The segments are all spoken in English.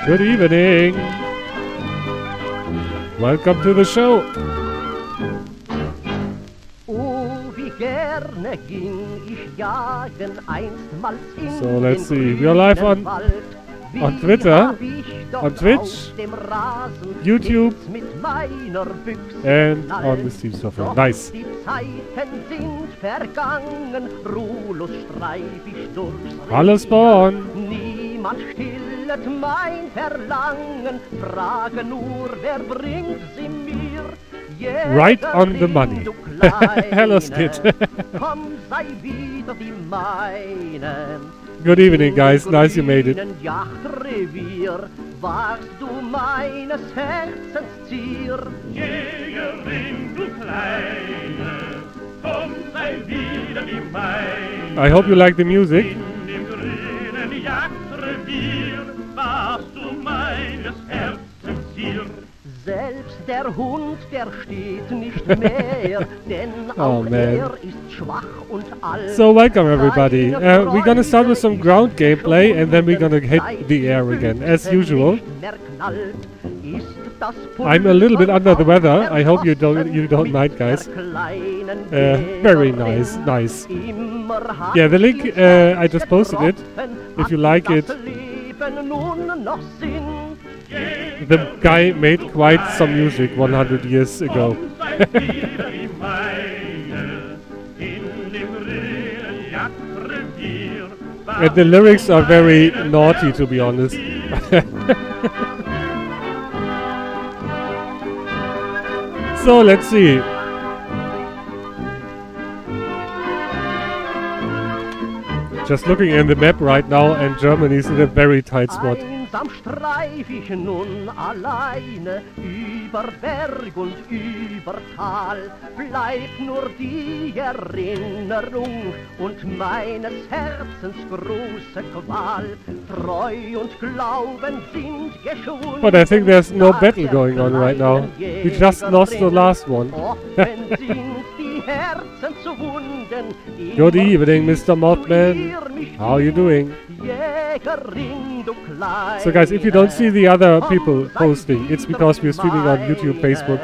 Good evening. Welcome to the show. So let's see. We are live on Twitter, on Twitch, YouTube, and on the Steam software. Nice. Hallo Spawn. Niemand stillet mein Verlangen, frage nur, wer bringt sie mir? Right on the money. Hello Skid. Komm, sei wieder die meinen. Good evening, guys. Nice you made it. Jagdrevier warst du meines Herzens Zier. Jägerin, du Kleine, komm, sei wieder die meine. I hope you like the music. In dem grünen Jagdrevier warst du meines Herzens Zier. Selbst der Hund, der steht nicht mehr, denn auch er ist schwach und alt. So welcome everybody. We're gonna start with some ground gameplay and then we're gonna hit the air again, as usual. I'm a little bit under the weather. I hope you don't mind, guys. Very nice. Yeah, the link I just posted it. If you like it. The guy made quite some music 100 years ago. And the lyrics are very naughty, to be honest. So let's see. Just looking in the map right now, and Germany's in a very tight spot. Einsam streif ich nun alleine über Berg und über Tal. Bleibt nur die Erinnerung und meines Herzens große Qual. Treu und Glauben sind geschwunden. But I think there's no battle going on right now. We just lost the last one. Good evening, Mr. Mothman. How are you doing? So guys, if you don't see the other people posting, it's because we're streaming on YouTube, Facebook,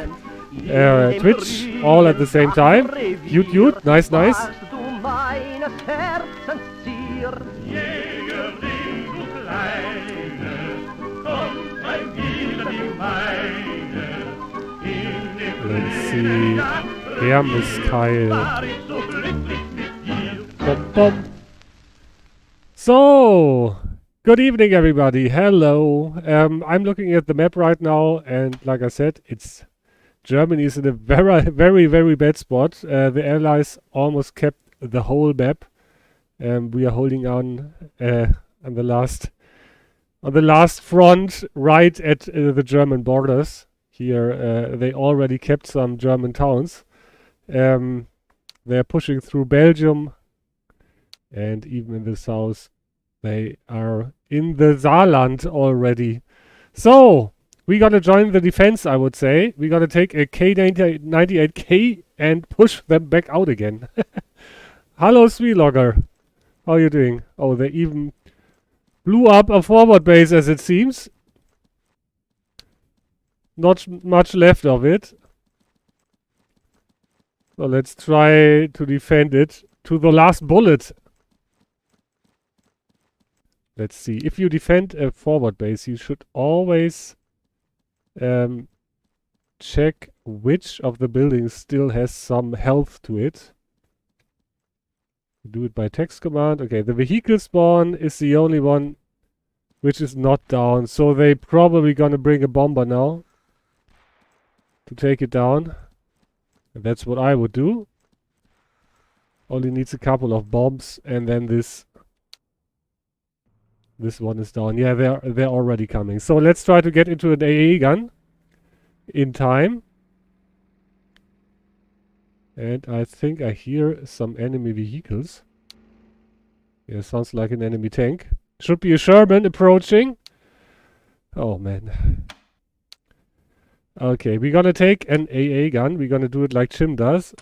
Twitch, all at the same time. YouTube, nice. Let's see. Hermes-Keil. Bom. So, good evening everybody. Hello. I'm looking at the map right now, and like I said, Germany is in a very bad spot. The Allies almost kept the whole map. We are holding on the last front, right at the German borders. Here, they already kept some German towns. They're pushing through Belgium, and even in the south, they are in the Saarland already. So, we're gonna join the defense, I would say. We're gonna take a K98K and push them back out again. Hello, Sweelogger. How are you doing? Oh, they even blew up a forward base, as it seems. Not much left of it. So let's try to defend it to the last bullet. Let's see. If you defend a forward base, you should always check which of the buildings still has some health to it. Do it by text command. Okay, the vehicle spawn is the only one which is not down. So they probably gonna bring a bomber now to take it down. And that's what I would do. Only needs a couple of bombs, and then this one is down. Yeah, they're already coming. So let's try to get into an AA gun in time. And I think I hear some enemy vehicles. Yeah, sounds like an enemy tank. Should be a Sherman approaching. Oh man. Okay, we're gonna take an AA gun. We're gonna do it like Chim does.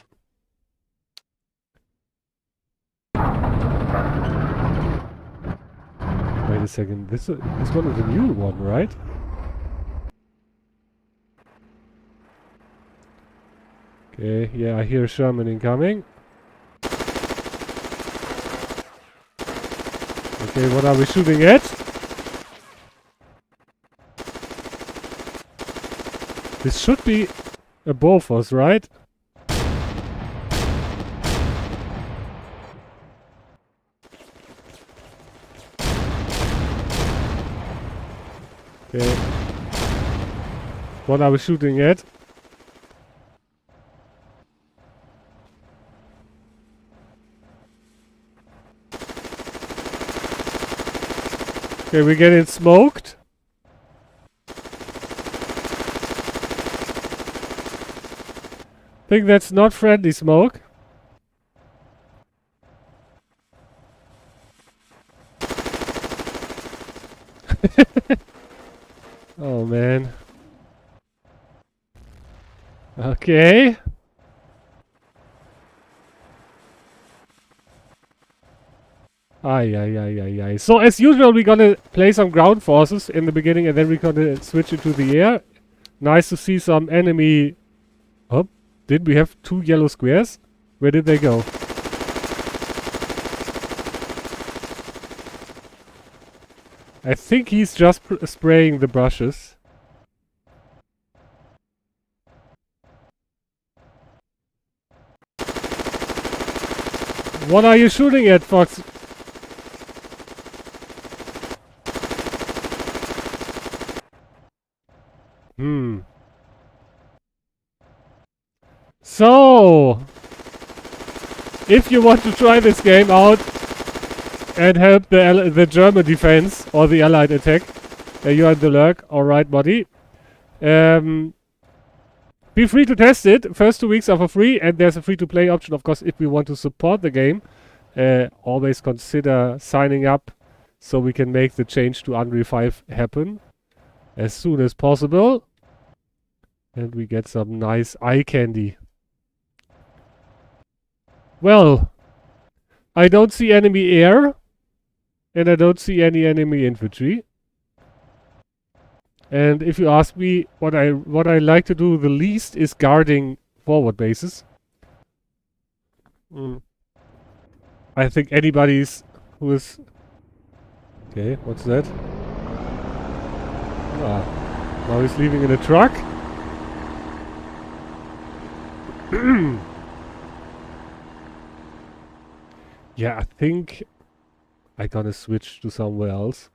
Wait a a second. This one is a new one, right? Okay, yeah, I hear a Sherman incoming. Okay, what are we shooting at? This should be a Bofors, right? Okay. What are we shooting at? Okay, we're getting smoked. Think that's not friendly smoke. Oh man. Okay. Ay. So as usual, we're gonna play some ground forces in the beginning and then we're gonna switch into the air. Nice to see some enemy... Oh, did we have 2 yellow squares? Where did they go? I think he's just spraying the brushes. What are you shooting at, Fox? So, if you want to try this game out and help the German defense or the Allied attack, you are in the lurk. Alright, buddy. Be free to test it. First 2 weeks are for free, and there's a free-to-play option, of course, if we want to support the game. Always consider signing up so we can make the change to Unreal 5 happen as soon as possible. And we get some nice eye candy. Well, I don't see enemy air, and I don't see any enemy infantry. And if you ask me what I like to do the least is guarding forward bases. I think anybody's who is... Okay, what's that? Ah, now he's leaving in a truck. Yeah, I think I'm gonna switch to somewhere else.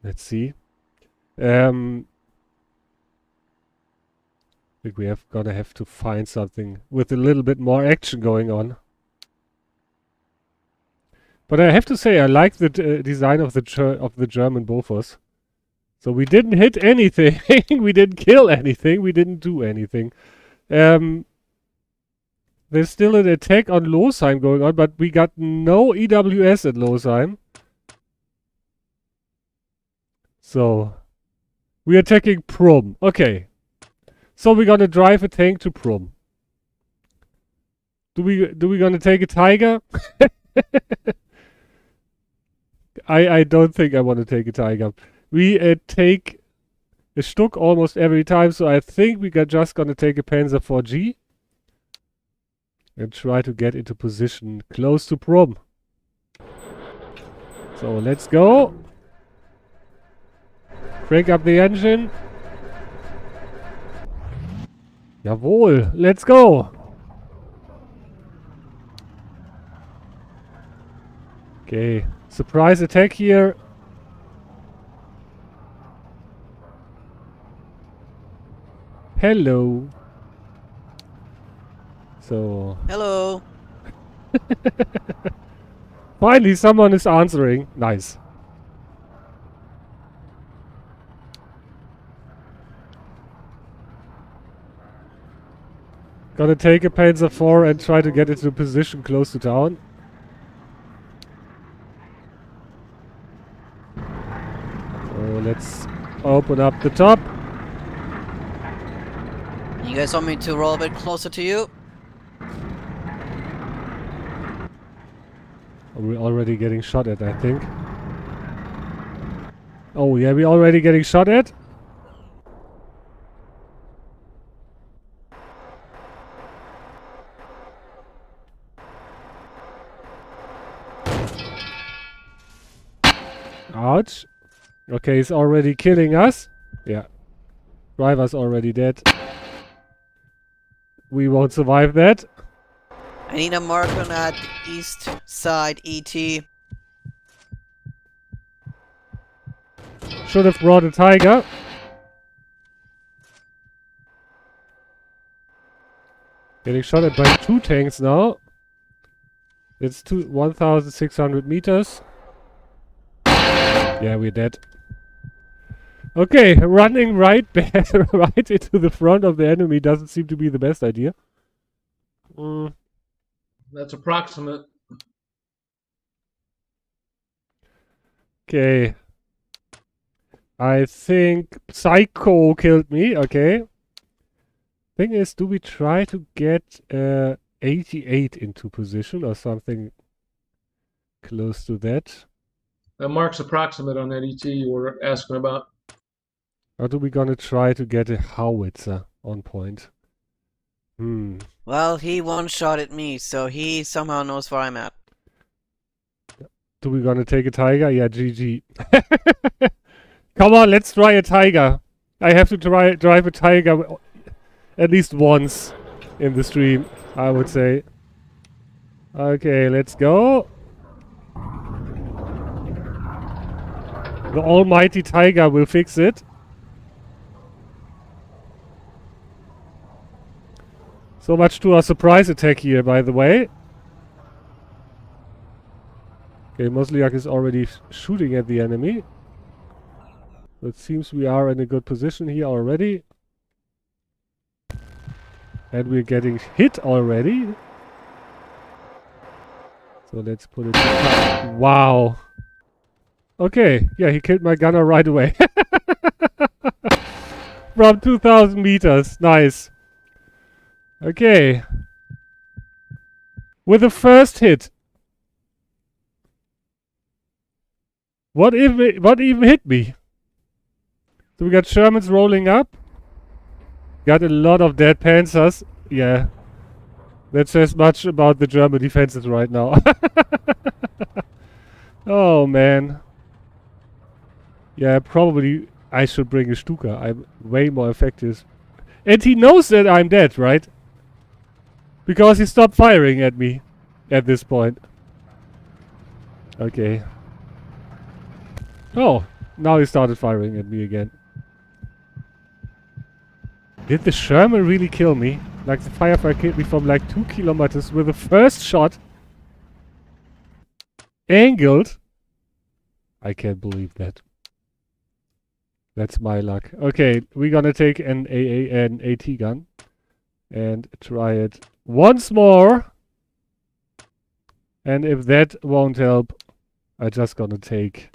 Let's see. I think we gonna have to find something with a little bit more action going on. But I have to say, I like the design of the German Bofors. So we didn't hit anything, we didn't kill anything, we didn't do anything. There's still an attack on Losheim going on, but we got no EWS at Losheim. So, we're attacking Prum. Okay. So we're gonna drive a tank to Prum. Do we gonna take a Tiger? I don't think I want to take a Tiger. We take a Stuck almost every time, so I think we just gonna take a Panzer 4G. And try to get into position close to Prum. So let's go. Crank up the engine. Jawohl, let's go. Okay, surprise attack here. Hello. So... Hello. Finally, someone is answering. Nice. Gonna take a Panzer 4 and try to get into a position close to town. So let's open up the top. You guys want me to roll a bit closer to you? We're already getting shot at, I think. Oh yeah, we're already getting shot at. Ouch. Okay, he's already killing us. Yeah. Driver's already dead. We won't survive that. I need a mark on that east side, ET. Should have brought a tiger. Getting shot at by 2 tanks now. It's 1,600 meters. Yeah, we're dead. Okay, running right right into the front of the enemy doesn't seem to be the best idea. That's approximate. Okay. I think Psycho killed me. Okay. Thing is, do we try to get 88 into position or something close to that? That marks approximate on that ET you were asking about. Or do we gonna try to get a howitzer on point? Well, he one-shot at me, so he somehow knows where I'm at. Do we gonna take a tiger? Yeah, GG. Come on, let's try a tiger. I have to drive a tiger at least once in the stream, I would say. Okay, let's go. The almighty tiger will fix it. So much to our surprise attack here, by the way. Okay, Mosliak is already shooting at the enemy. It seems we are in a good position here already. And we're getting hit already. So let's put it... Wow. Okay, yeah, he killed my gunner right away. From 2,000 meters. Nice. Okay. With the first hit. What even hit me? So we got Shermans rolling up. Got a lot of dead Panzers. Yeah. That says much about the German defenses right now. Oh man. Yeah, probably I should bring a Stuka. I'm way more effective. And he knows that I'm dead, right? Because he stopped firing at me at this point. Okay. Oh, now he started firing at me again. Did the Sherman really kill me? Like the firefighter killed me from like 2 kilometers with the first shot. Angled. I can't believe that. That's my luck. Okay, we're gonna take an AT gun and try it once more. And if that won't help, I'm just gonna take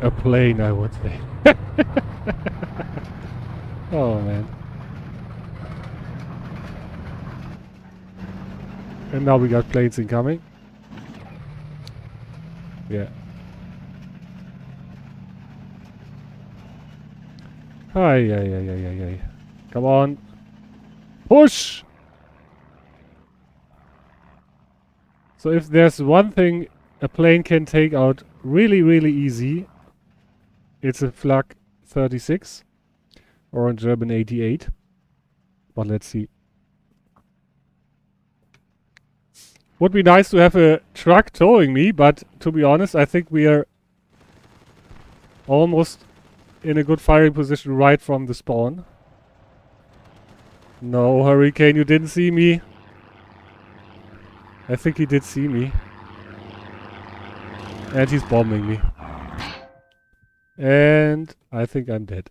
a plane, I would say. Oh man. And now we got planes incoming. Yeah. Ay. Come on. Push! So if there's one thing a plane can take out really, really easy, it's a Flak 36. Or in German 88. But let's see. Would be nice to have a truck towing me, but to be honest, I think we are almost in a good firing position right from the spawn. No, Hurricane, you didn't see me. I think he did see me. And he's bombing me. And I think I'm dead.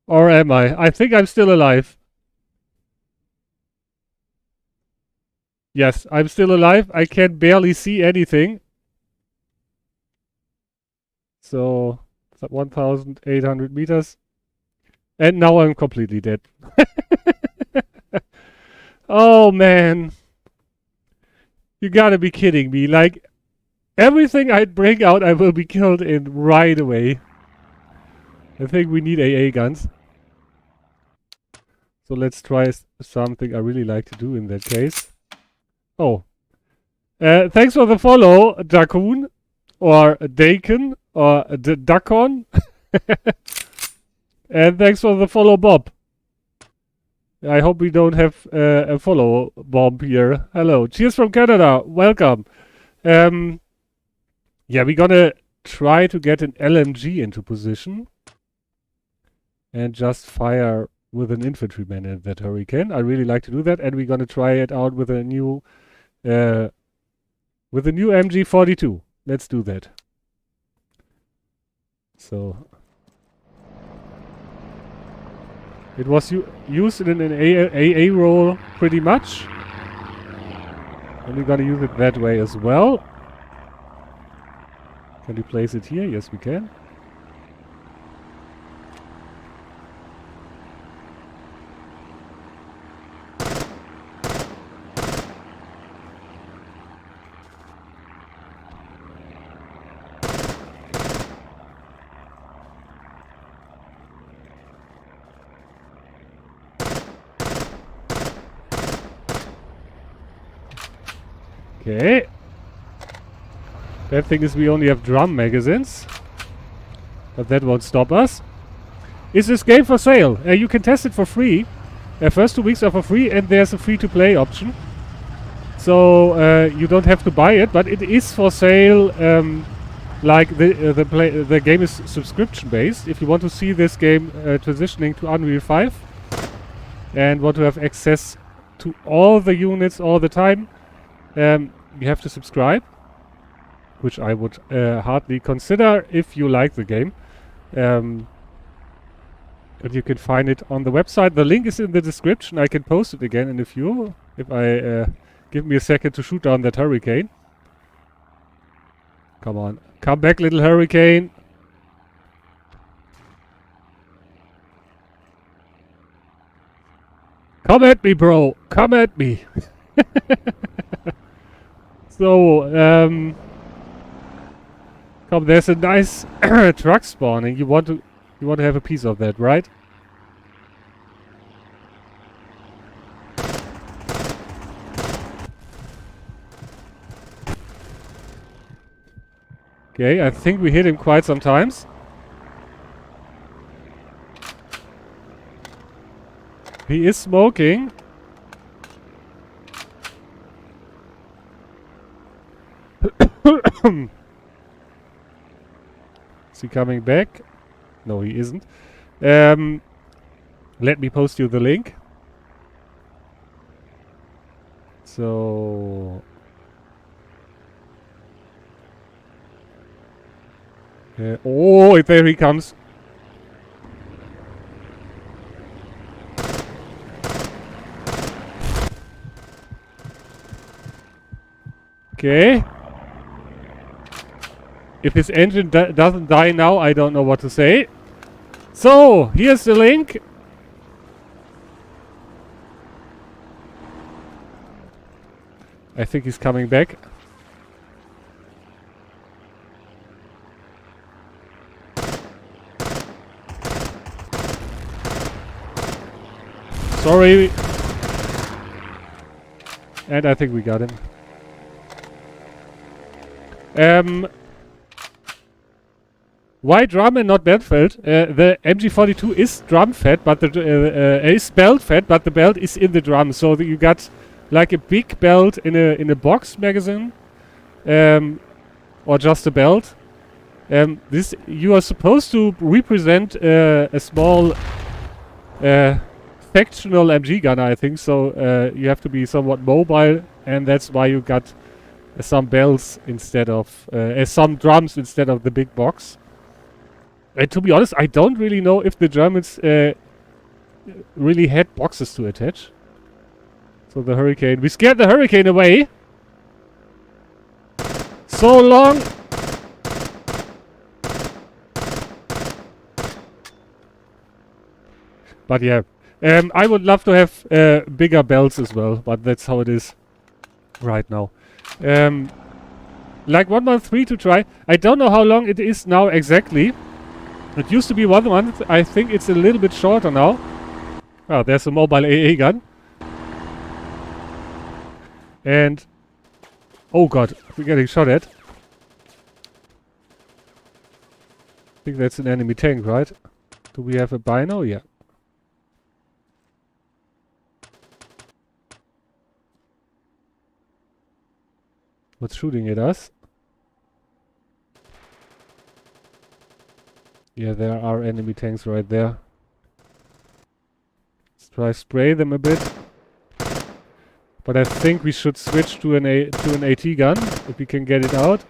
Or am I? I think I'm still alive. Yes, I'm still alive. I can barely see anything. So, 1,800 meters. And now I'm completely dead. Oh, man. You gotta be kidding me. Like, Everything I bring out, I will be killed in right away. I think we need AA guns. So let's try something I really like to do in that case. Oh. Thanks for the follow, Dacoon. Or Dakin. Or Dacon. And thanks for the follow, Bob. I hope we don't have a follow bomb here. Hello. Cheers from Canada. Welcome. Yeah, we're gonna try to get an LMG into position. And just fire with an infantryman in that hurricane. I really like to do that. And we're gonna try it out with a new MG42. Let's do that. So it was used in an AA role pretty much. And we're gonna use it that way as well. Can we place it here? Yes, we can. Okay. Bad thing is we only have drum magazines. But that won't stop us. Is this game for sale? You can test it for free. First 2 weeks are for free and there's a free-to-play option. So you don't have to buy it, but it is for sale. Like the game is subscription-based. If you want to see this game transitioning to Unreal 5 and want to have access to all the units all the time, you have to subscribe, which I would hardly consider if you like the game. And you can find it on the website. The link is in the description. I can post it again in a few if I give me a second to shoot down that hurricane. Come on. Come back, little hurricane. Come at me, bro. Come at me. So, come, there's a nice truck spawning. You want to have a piece of that, right? Okay, I think we hit him quite some times. He is smoking. Is he coming back? No, he isn't. Let me post you the link. So... oh, there he comes. Okay. If his engine doesn't die now, I don't know what to say. So, here's the link. I think he's coming back. Sorry. And I think we got him. Why drum and not belt fed? The MG42 is drum fed, but is belt fed, but the belt is in the drum. So you got like a big belt in a box magazine, or just a belt. This you are supposed to represent a small factional MG gunner, I think. So you have to be somewhat mobile, and that's why you got some belts instead of some drums instead of the big box. And to be honest, I don't really know if the Germans really had boxes to attach. So the hurricane, we scared the hurricane away. So long. But yeah, I would love to have bigger belts as well, but that's how it is right now. like 1 month free to try. I don't know how long it is now exactly. It used to be 1 month. I think it's a little bit shorter now. Oh, there's a mobile AA gun. And... oh god, we're getting shot at. I think that's an enemy tank, right? Do we have a bino? Yeah. What's shooting at us? Yeah, there are enemy tanks right there. Let's try spray them a bit. But I think we should switch to an AT gun if we can get it out.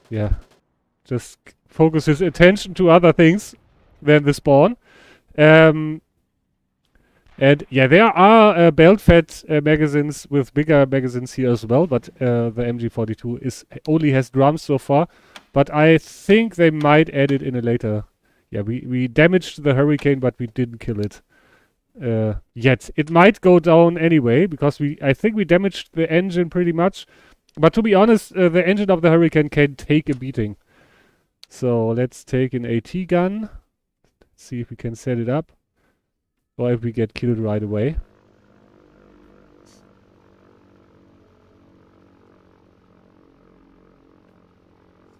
Yeah, just focus his attention to other things than the spawn. And yeah, there are belt-fed magazines with bigger magazines here as well, but the MG42 only has drums so far. But I think they might add it in a later. Yeah, we damaged the Hurricane, but we didn't kill it yet. It might go down anyway because I think we damaged the engine pretty much. But to be honest, the engine of the Hurricane can take a beating. So let's take an AT gun. See if we can set it up. Or if we get killed right away.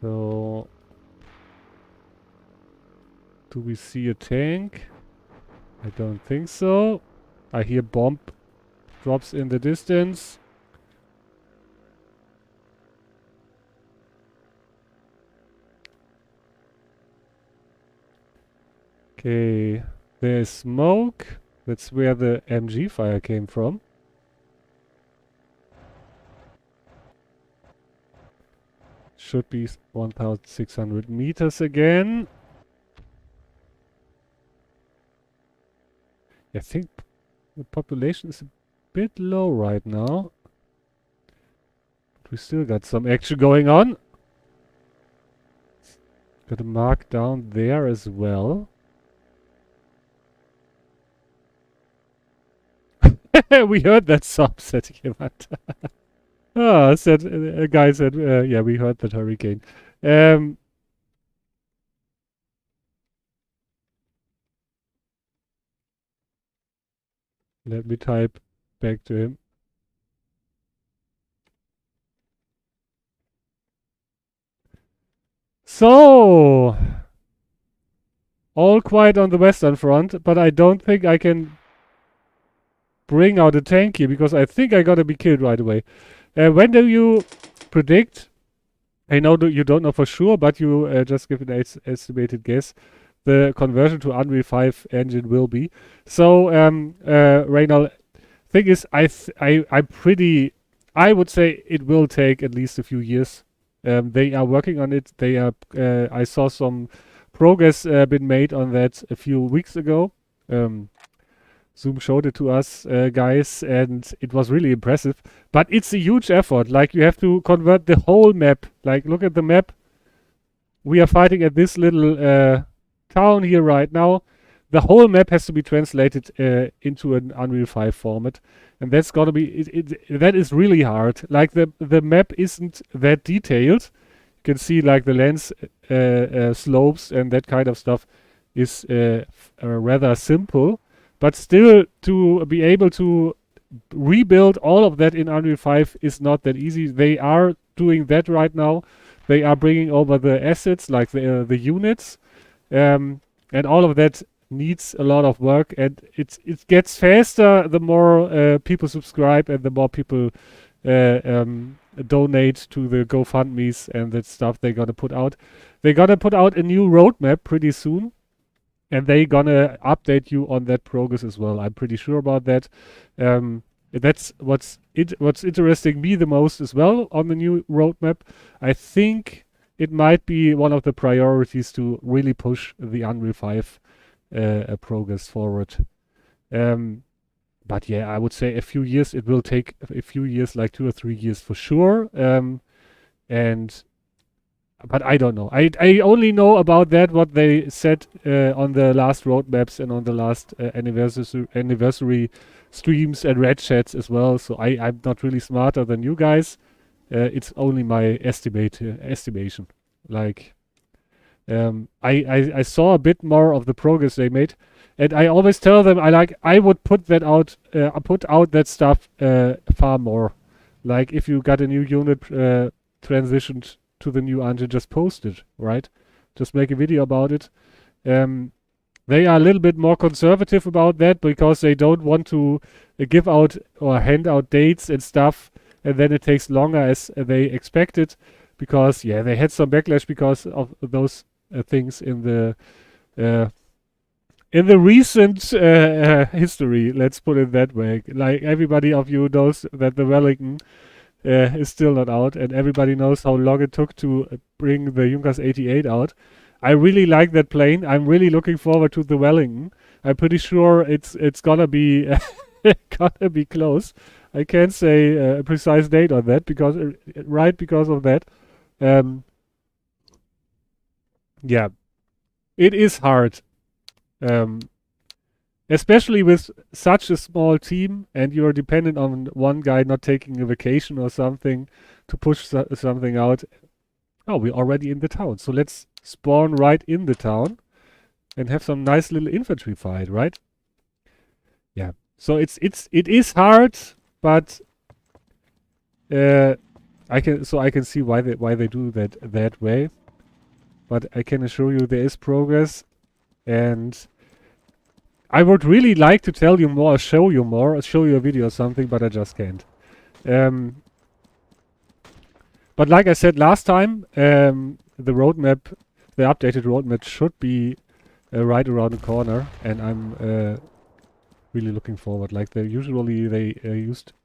So... do we see a tank? I don't think so. I hear bomb drops in the distance. Okay, there's smoke. That's where the MG fire came from. Should be 1,600 meters again. I think the population is a bit low right now. But we still got some action going on. Got a mark down there as well. We heard that sob, said jemand. A guy said, yeah, we heard that Hurricane. Let me type back to him. So, all quiet on the Western Front, but I don't think I can bring out a tank here because I think I gotta be killed right away. When do you predict? I know that you don't know for sure, but you just give an estimated guess. The conversion to Unreal 5 engine will be. So, Reynald, thing is, I would say it will take at least a few years. They are working on it. They are. I saw some progress been made on that a few weeks ago. Zoom showed it to us, guys, and it was really impressive. But it's a huge effort. Like, you have to convert the whole map. Like, look at the map. We are fighting at this little town here right now. The whole map has to be translated into an Unreal 5 format. And that's gonna be, that is really hard. Like, the map isn't that detailed. You can see, like, the lands slopes and that kind of stuff is rather simple. But still, to be able to rebuild all of that in Unreal 5 is not that easy. They are doing that right now. They are bringing over the assets, like the units. And all of that needs a lot of work. And it gets faster the more people subscribe and the more people donate to the GoFundMes and that stuff they're going to put out. They're going to put out a new roadmap pretty soon. And they're gonna update you on that progress as well. I'm pretty sure about that. That's what's interesting me the most as well on the new roadmap. I think it might be one of the priorities to really push the Unreal 5 progress forward. But yeah, I would say a few years. It will take a few years, like 2 or 3 years for sure. But I don't know. I only know about that what they said on the last roadmaps and on the last anniversary streams and red chats as well. So I'm not really smarter than you guys. It's only my estimation. Like, I saw a bit more of the progress they made, and I always tell them I would put that out, put out that stuff far more. Like if you got a new unit transitioned to the new engine, just post it, right? Just make a video about it. They are a little bit more conservative about that because they don't want to give out or hand out dates and stuff, and then it takes longer as they expected. Because yeah, they had some backlash because of those things in the recent history. Let's put it that way. Like everybody of you knows that the Wellington is still not out, and everybody knows how long it took to bring the Junkers 88 out. I really like that plane. I'm really looking forward to the Wellington. I'm pretty sure it's gonna be gonna be close. I can't say a precise date on that because of that. Yeah, it is hard, especially with such a small team, and you're dependent on one guy not taking a vacation or something to push something out. Oh, we're already in the town, so let's spawn right in the town and have some nice little infantry fight, right? Yeah. So it is hard, but I can see why they do that way. But I can assure you there is progress, and I would really like to tell you more, show you a video or something, but I just can't. But like I said last time, the updated roadmap should be right around the corner, and I'm really looking forward. Like they used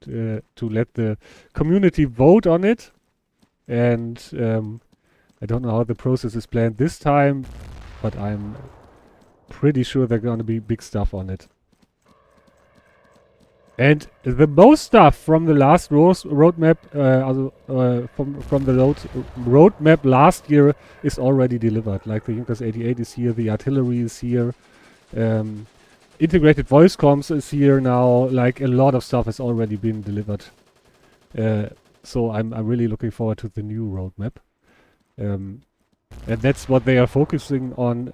to let the community vote on it, and I don't know how the process is planned this time, but I'm pretty sure there's gonna be big stuff on it. And the most stuff from the last roadmap, from the roadmap last year is already delivered. Like the Junkers 88 is here, the artillery is here, integrated voice comms is here now. Like a lot of stuff has already been delivered. So I'm really looking forward to the new roadmap. And that's what they are focusing on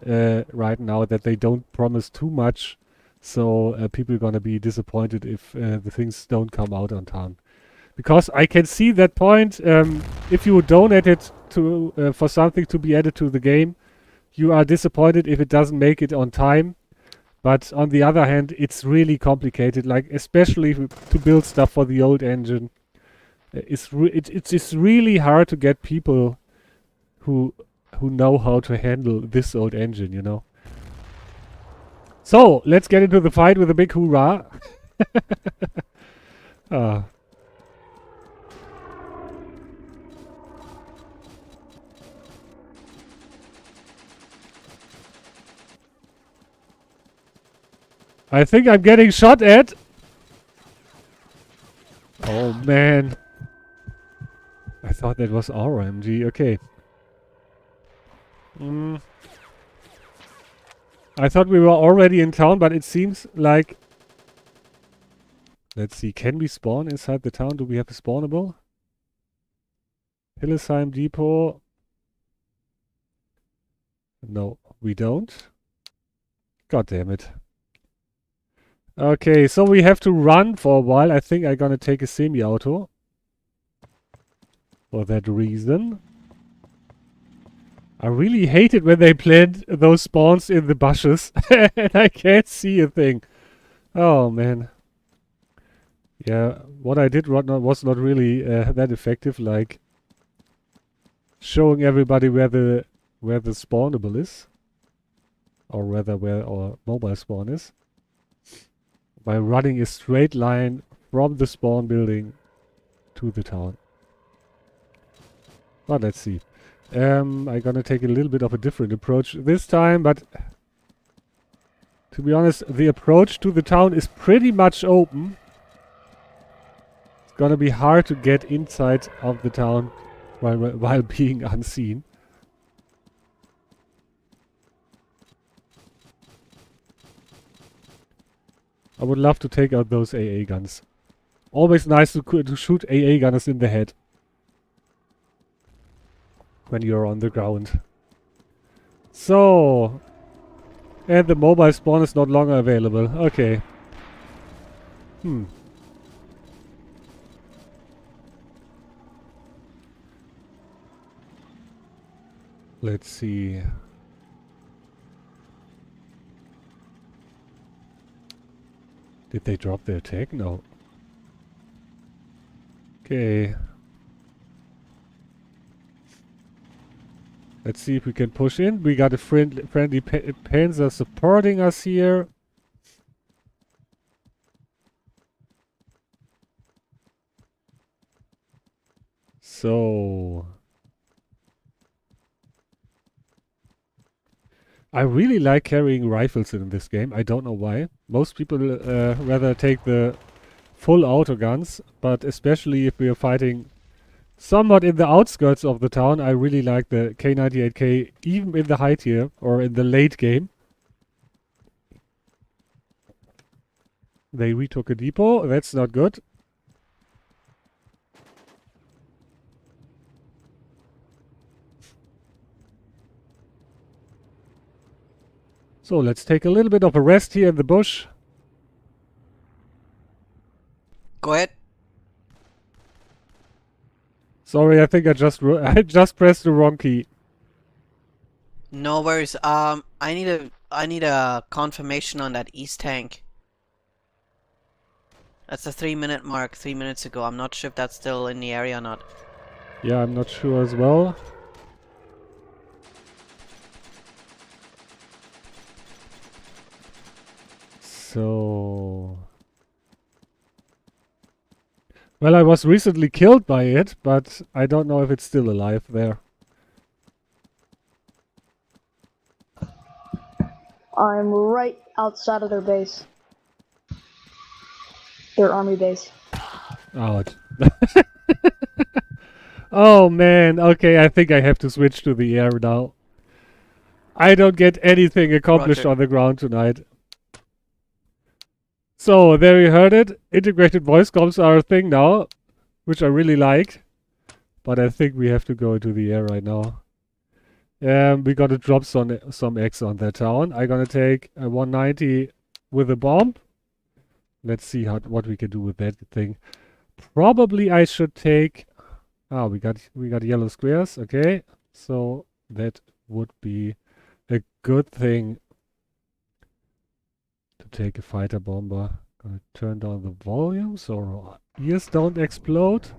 right now, that they don't promise too much. So people are gonna be disappointed if the things don't come out on time, because I can see that point. If you donate it to for something to be added to the game, you are disappointed if it doesn't make it on time. But on the other hand, it's really complicated. Like especially to build stuff for the old engine, it's really hard to get people who know how to handle this old engine, you know. So, let's get into the fight with a big hoorah. I think I'm getting shot at. Oh man. I thought that was our MG. Okay. I thought we were already in town, but it seems like... Let's see, can we spawn inside the town? Do we have a spawnable? Hillesheim Depot. No, we don't. God damn it. Okay, so we have to run for a while. I think I'm gonna take a semi-auto. For that reason. I really hate it when they plant those spawns in the bushes and I can't see a thing. Oh man. Yeah, what I did was not really that effective, like showing everybody where the spawnable is, or rather where our mobile spawn is, by running a straight line from the spawn building to the town. But let's see. I'm gonna take a little bit of a different approach this time, but to be honest, the approach to the town is pretty much open. It's gonna be hard to get inside of the town while being unseen. I would love to take out those AA guns. Always nice to shoot AA gunners in the head when you're on the ground. So, and the mobile spawn is not longer available. Okay. Let's see. Did they drop their tag? No. Okay. Let's see if we can push in. We got a friendly Panzer supporting us here. So I really like carrying rifles in this game. I don't know why. Most people rather take the full auto guns, but especially if we are fighting somewhat in the outskirts of the town, I really like the K98K, even in the high tier or in the late game. They retook a depot. That's not good. So let's take a little bit of a rest here in the bush. Go ahead. Sorry, I think I just pressed the wrong key. No worries. I need a confirmation on that east tank. That's the 3-minute mark, 3 minutes ago. I'm not sure if that's still in the area or not. Yeah, I'm not sure as well. So... Well, I was recently killed by it, but I don't know if it's still alive there. I'm right outside of their base. Their army base. Ouch. Oh man, okay, I think I have to switch to the air now. I don't get anything accomplished Roger. on the ground tonight. So, there you heard it. Integrated voice comms are a thing now, which I really like. But I think we have to go into the air right now. We gotta drop some X on that town. I'm gonna take a 190 with a bomb. Let's see what we can do with that thing. Probably I should take... Ah, we got yellow squares. Okay, so that would be a good thing to take a fighter bomber. Gonna turn down the volume so our ears don't explode.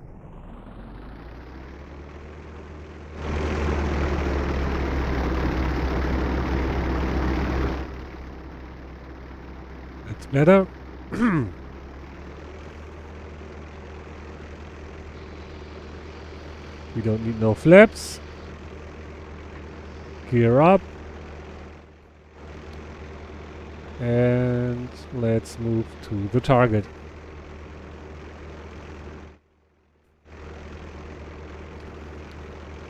That's better. We don't need no flaps. Gear up. And let's move to the target.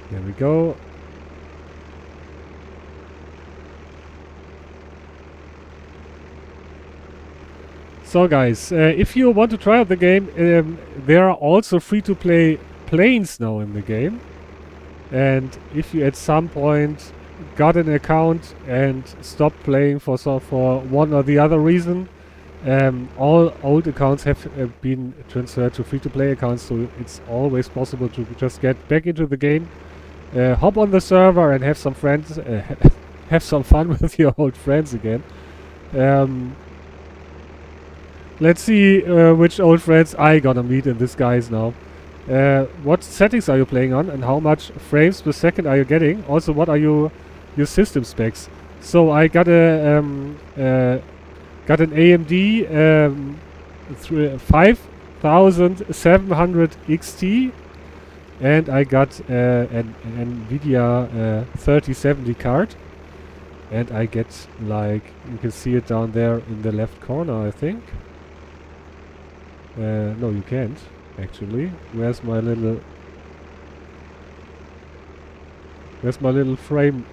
There we go. So guys, if you want to try out the game, there are also free-to-play planes now in the game. And if you at some point got an account and stopped playing for one or the other reason, all old accounts have been transferred to free-to-play accounts, so it's always possible to just get back into the game, hop on the server and have some friends, have some fun with your old friends again. Let's see which old friends I gonna meet in this guise now. What settings are you playing on, and how much frames per second are you getting? Also, what are your system specs? So I got an AMD 5700 XT, and I got an NVIDIA 3070 card, and I get, like, you can see it down there in the left corner, I think. No, you can't, actually. Where's my little frame?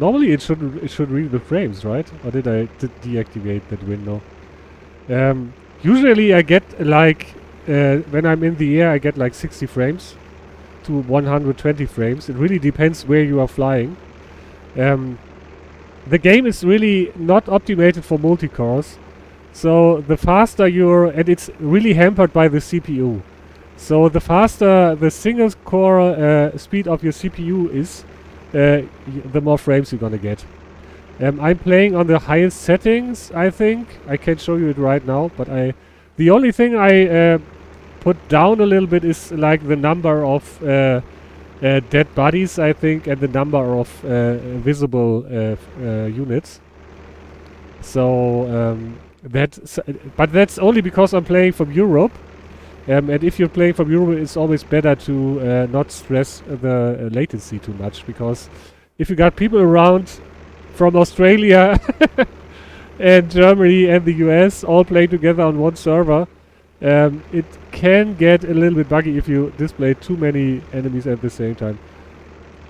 Normally it should read the frames, right? Or did I deactivate that window? Usually I get like when I'm in the air I get like 60 frames to 120 frames. It really depends where you are flying. The game is really not optimated for multi-cores. So the faster and it's really hampered by the CPU. So the faster the single core speed of your CPU is, the more frames you're gonna get. I'm playing on the highest settings, I think. I can show you it right now, but the only thing I put down a little bit is like the number of dead bodies, I think, and the number of visible units. So but that's only because I'm playing from Europe. And if you're playing from Europe, it's always better to not stress the latency too much, because if you got people around from Australia and Germany and the US all playing together on one server, it can get a little bit buggy if you display too many enemies at the same time.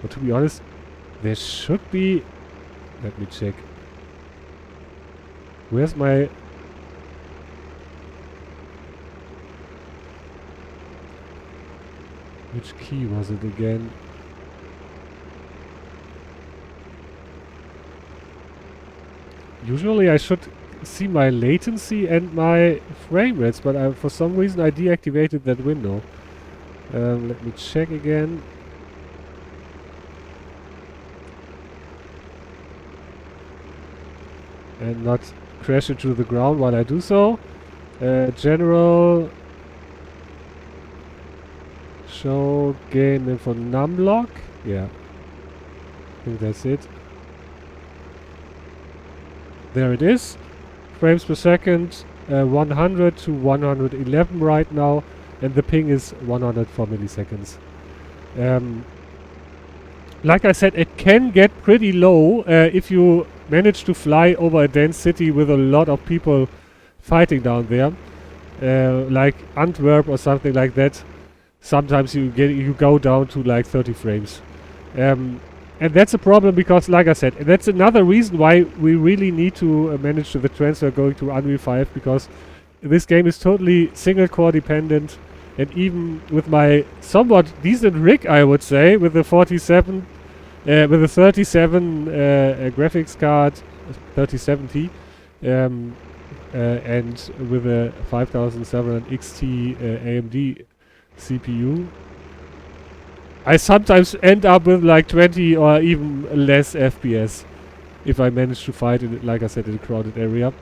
But to be honest, there should be... Let me check. Where's my... Which key was it again? Usually I should see my latency and my frame rates, but for some reason I deactivated that window. Let me check again. And not crash into the ground while I do so. General... Show game info numlock. Yeah. I think that's it. There it is. Frames per second, 100 to 111 right now, and the ping is 104 milliseconds. Like I said, it can get pretty low if you manage to fly over a dense city with a lot of people fighting down there, like Antwerp or something like that. Sometimes you go down to like 30 frames. And that's a problem because, like I said, that's another reason why we really need to manage the transfer going to Unreal 5, because this game is totally single core dependent, and even with my somewhat decent rig, I would say, with the 37 with a 37 graphics card, 3070, and with a 5700 XT AMD CPU, I sometimes end up with like 20 or even less FPS if I manage to fight in, like I said, in a crowded area.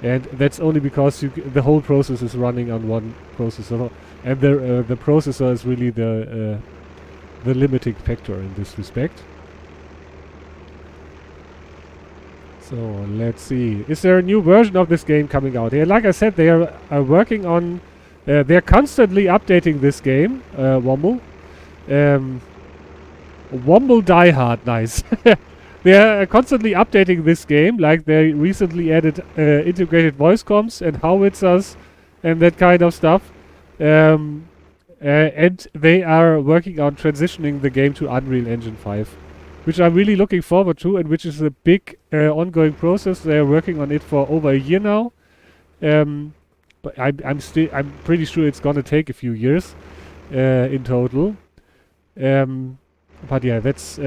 And that's only because the whole process is running on one processor, and the processor is really the limiting factor in this respect. So let's see. Is there a new version of this game coming out? Yeah, like I said, they are working on. They're constantly updating this game. Womble. Womble Die Hard, nice. They are constantly updating this game. Like they recently added integrated voice comms and howitzers and that kind of stuff. And they are working on transitioning the game to Unreal Engine 5, which I'm really looking forward to, and which is a big ongoing process. They are working on it for over a year now. But I'm pretty sure it's gonna take a few years in total. But yeah, that's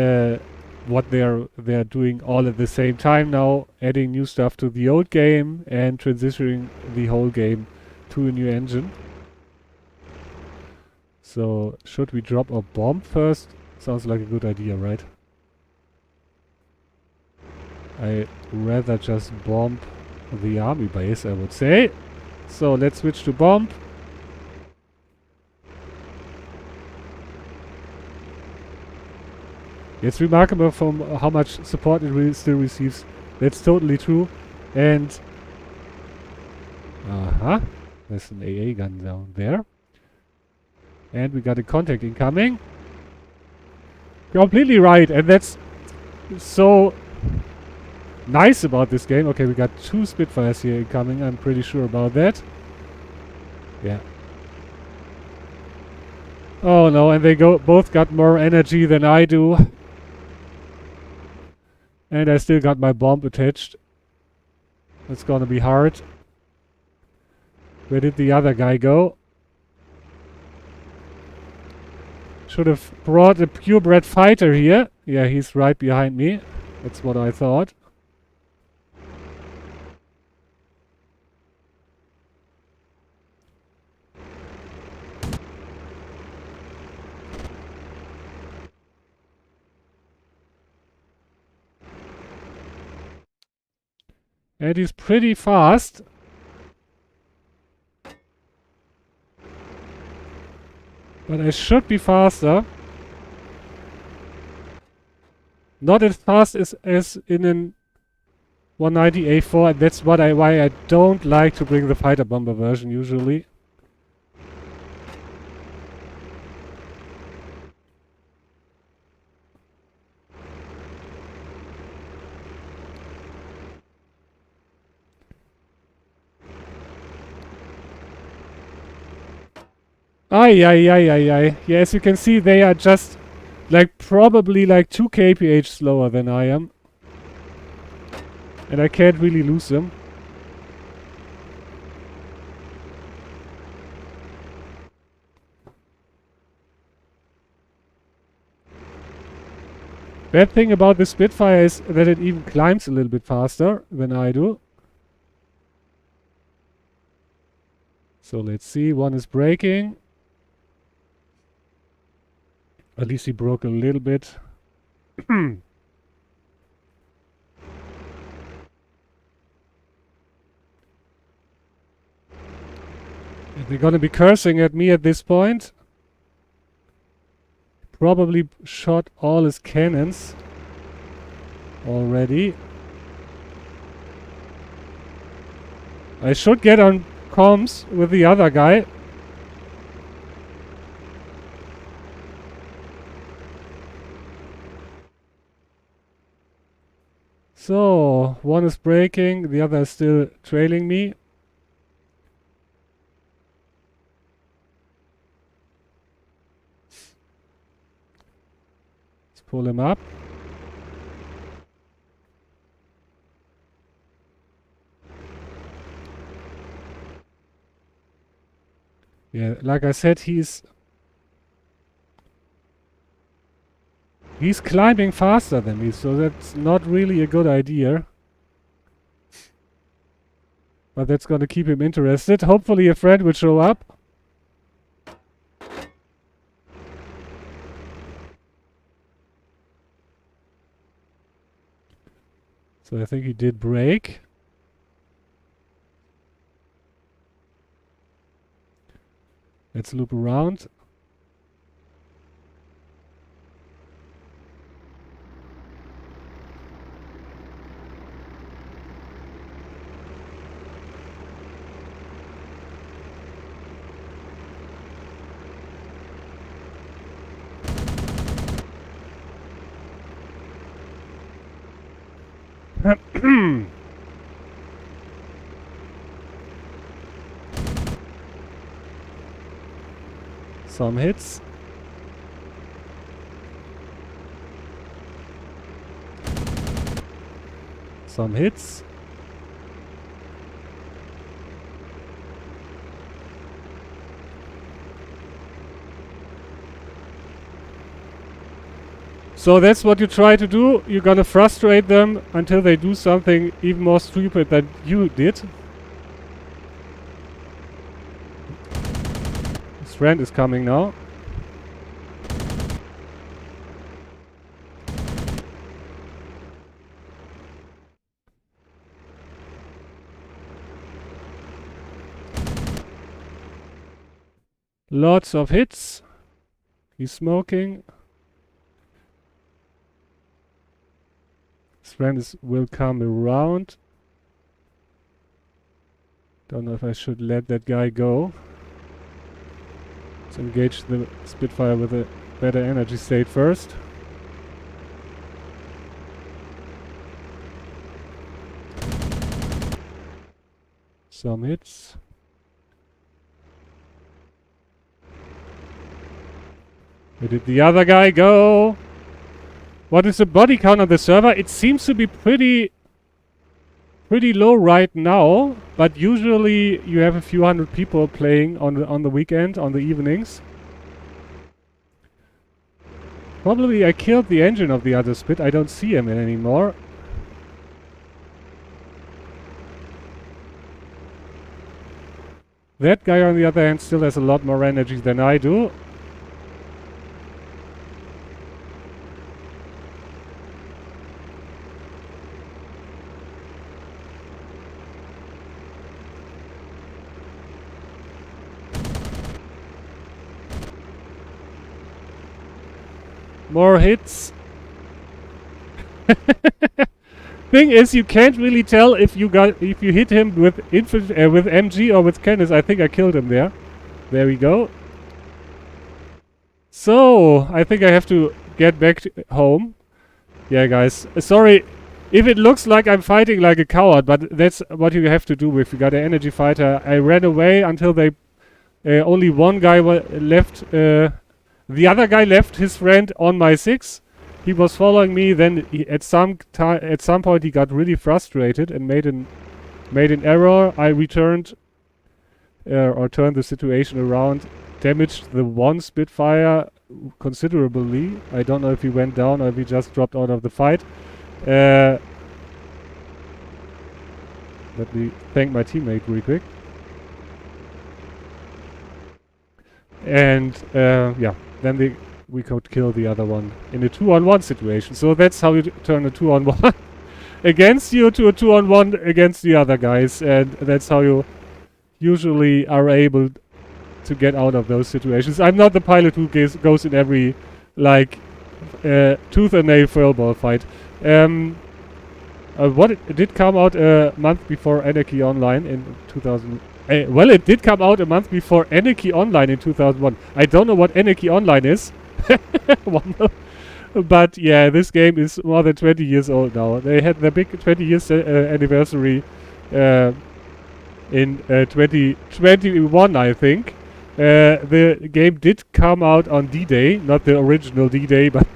what they're doing all at the same time now, adding new stuff to the old game and transitioning the whole game to a new engine. So should we drop a bomb first? Sounds like a good idea, right? I'd rather just bomb the army base, I would say. So let's switch to bomb. It's remarkable from how much support it still receives. That's totally true. And there's an AA gun down there. And we got a contact incoming. Completely right, and that's so nice about this game. Okay, we got 2 Spitfires here incoming, I'm pretty sure about that. Yeah. Oh no, and they both got more energy than I do. And I still got my bomb attached. It's gonna be hard. Where did the other guy go? Should have brought a purebred fighter here. Yeah, he's right behind me. That's what I thought. And he's pretty fast. But I should be faster. Not as fast as in an 190A4, and that's why I don't like to bring the fighter bomber version usually. Ay, ay, ay, ay, ay. Yeah, as you can see, they are just like probably like 2 kph slower than I am. And I can't really lose them. Bad thing about the Spitfire is that it even climbs a little bit faster than I do. So let's see, one is braking. At least he broke a little bit. And they're gonna be cursing at me at this point. Probably shot all his cannons already. I should get on comms with the other guy. So, one is braking, the other is still trailing me. Let's pull him up. Yeah, like I said, he's climbing faster than me, so that's not really a good idea. But that's gonna keep him interested. Hopefully a friend will show up. So I think he did brake. Let's loop around. Some hits. Some hits. So that's what you try to do. You're gonna frustrate them until they do something even more stupid than you did. His friend is coming now. Lots of hits. He's smoking. His friend will come around. Don't know if I should let that guy go. Let's engage the Spitfire with a better energy state first. Some hits. Where did the other guy go? What is the body count on the server? It seems to be pretty low right now, but usually you have a few hundred people playing on the weekend, on the evenings. Probably I killed the engine of the other Spit. I don't see him anymore. That guy, on the other hand, still has a lot more energy than I do. More hits. Thing is, you can't really tell if you hit him with with MG or with cannons. I think I killed him there. There we go. So I think I have to get back home. Yeah, guys. Sorry if it looks like I'm fighting like a coward, but that's what you have to do if you got an energy fighter. I ran away until they only one guy left. The other guy left his friend on my 6. He was following me. Then at some point he got really frustrated and made an error. I returned or turned the situation around, damaged the one Spitfire considerably. I don't know if he went down or if he just dropped out of the fight. Let me thank my teammate real quick. And yeah, then we could kill the other one in a 2-on-1 situation. So that's how you turn a 2-on-1 against you to a 2-on-1 against the other guys, and that's how you usually are able to get out of those situations. I'm not the pilot who goes in every like tooth and nail furball fight. What it did come out a month before Anarchy Online in 2000. Well, it did come out a month before Anarchy Online in 2001. I don't know what Anarchy Online is. But yeah, this game is more than 20 years old now. They had their big 20 years anniversary in 2021, I think. The game did come out on D-Day, not the original D-Day, but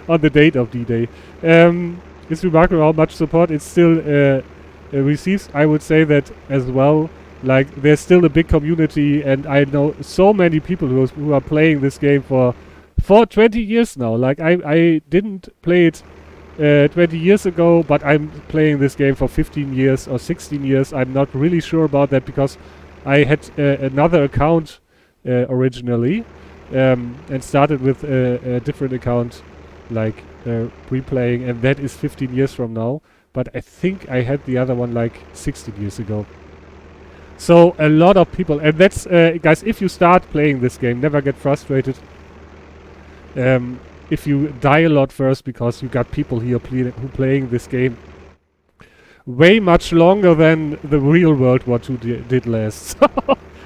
on the date of D-Day. It's remarkable how much support it still receives. I would say that as well. Like, there's still a big community, and I know so many people who are playing this game for 20 years now. Like, I didn't play it 20 years ago, but I'm playing this game for 15 years or 16 years. I'm not really sure about that because I had another account originally and started with a different account, like pre-playing, and that is 15 years from now. But I think I had the other one like 16 years ago. So a lot of people, and that's guys, if you start playing this game, never get frustrated. If you die a lot first, because you got people here who playing this game way much longer than the real World War II did last. So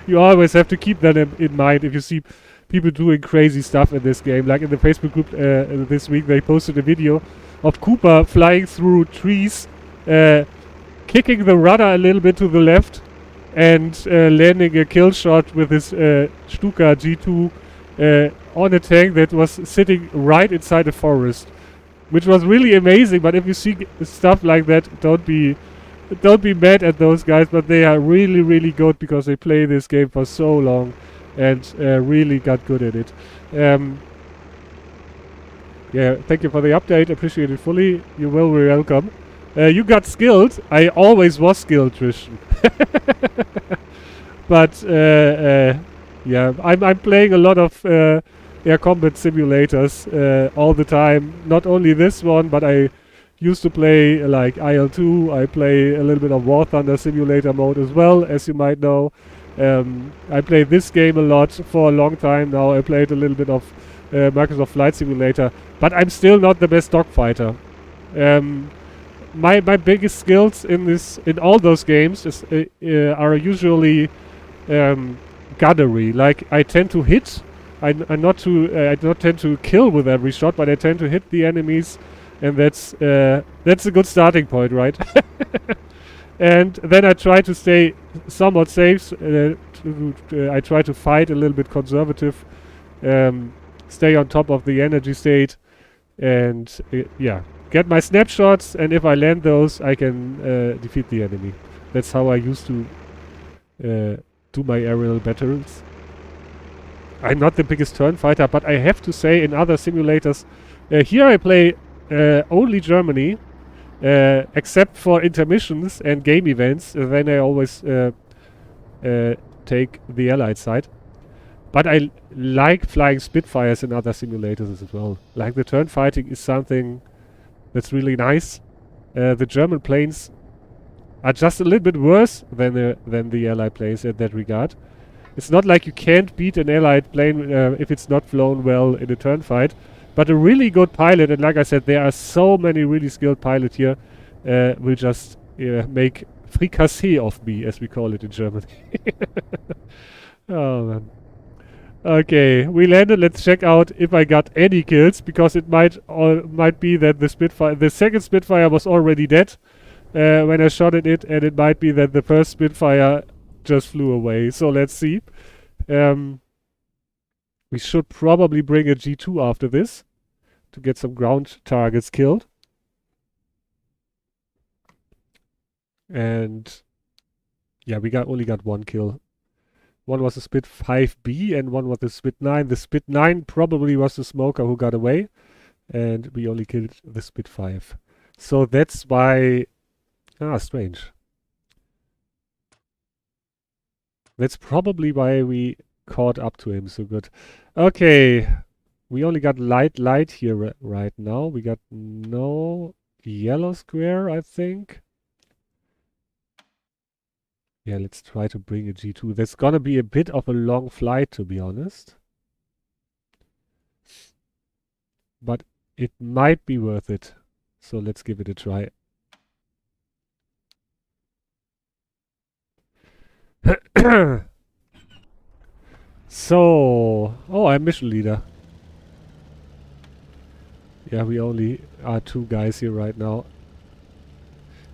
you always have to keep that in mind if you see people doing crazy stuff in this game. Like in the Facebook group this week, they posted a video of Cooper flying through trees, kicking the rudder a little bit to the left, and landing a kill shot with his Stuka G2 on a tank that was sitting right inside a forest, which was really amazing. But if you see stuff like that, don't be mad at those guys, but they are really, really good because they play this game for so long and really got good at it. Yeah, thank you for the update. Appreciate it fully. You will be welcome. You got skilled. I always was skilled, Tristan. But yeah, I'm playing a lot of air combat simulators all the time. Not only this one, but I used to play like IL-2. I play a little bit of War Thunder simulator mode as well, as you might know. I played this game a lot for a long time now. I played a little bit of Microsoft Flight Simulator, but I'm still not the best dogfighter. My biggest skills in all those games are usually gunnery. Like, I tend to hit. I not tend to kill with every shot, but I tend to hit the enemies, and that's a good starting point, right? And then I try to stay somewhat safe. I try to fight a little bit conservative, stay on top of the energy state, and yeah, get my snapshots, and if I land those, I can defeat the enemy. That's how I used to do my aerial battles. I'm not the biggest turn fighter, but I have to say in other simulators, here I play only Germany, except for intermissions and game events. Then I always take the Allied side. But I like flying Spitfires in other simulators as well. Like the turn fighting is something that's really nice. The German planes are just a little bit worse than the Allied planes in that regard. It's not like you can't beat an Allied plane if it's not flown well in a turn fight. But a really good pilot, and like I said, there are so many really skilled pilots here, will just make fricassee of me, as we call it in Germany. Oh man. Okay, we landed. Let's check out if I got any kills, because it might be that the second Spitfire was already dead when I shot at it, and it might be that the first Spitfire just flew away. So let's see. We should probably bring a G2 after this to get some ground targets killed. And yeah, we only got one kill. One was a Spit 5B and one was a Spit 9. The Spit 9 probably was the smoker who got away, and we only killed the Spit 5. So that's why... strange. That's probably why we caught up to him so good. Okay, we only got light here right now. We got no yellow square, I think. Yeah, let's try to bring a G2. That's gonna be a bit of a long flight, to be honest. But it might be worth it. So let's give it a try. So... Oh, I'm mission leader. Yeah, we only are 2 guys here right now.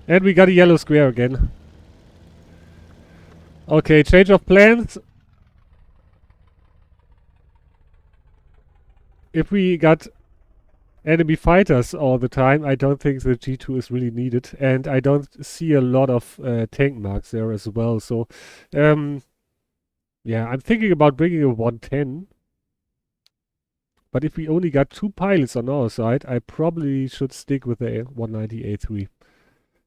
And we got a yellow square again. Okay, change of plans. If we got enemy fighters all the time, I don't think the G2 is really needed. And I don't see a lot of tank marks there as well. So, yeah, I'm thinking about bringing a 110. But if we only got 2 pilots on our side, I probably should stick with the 190A3,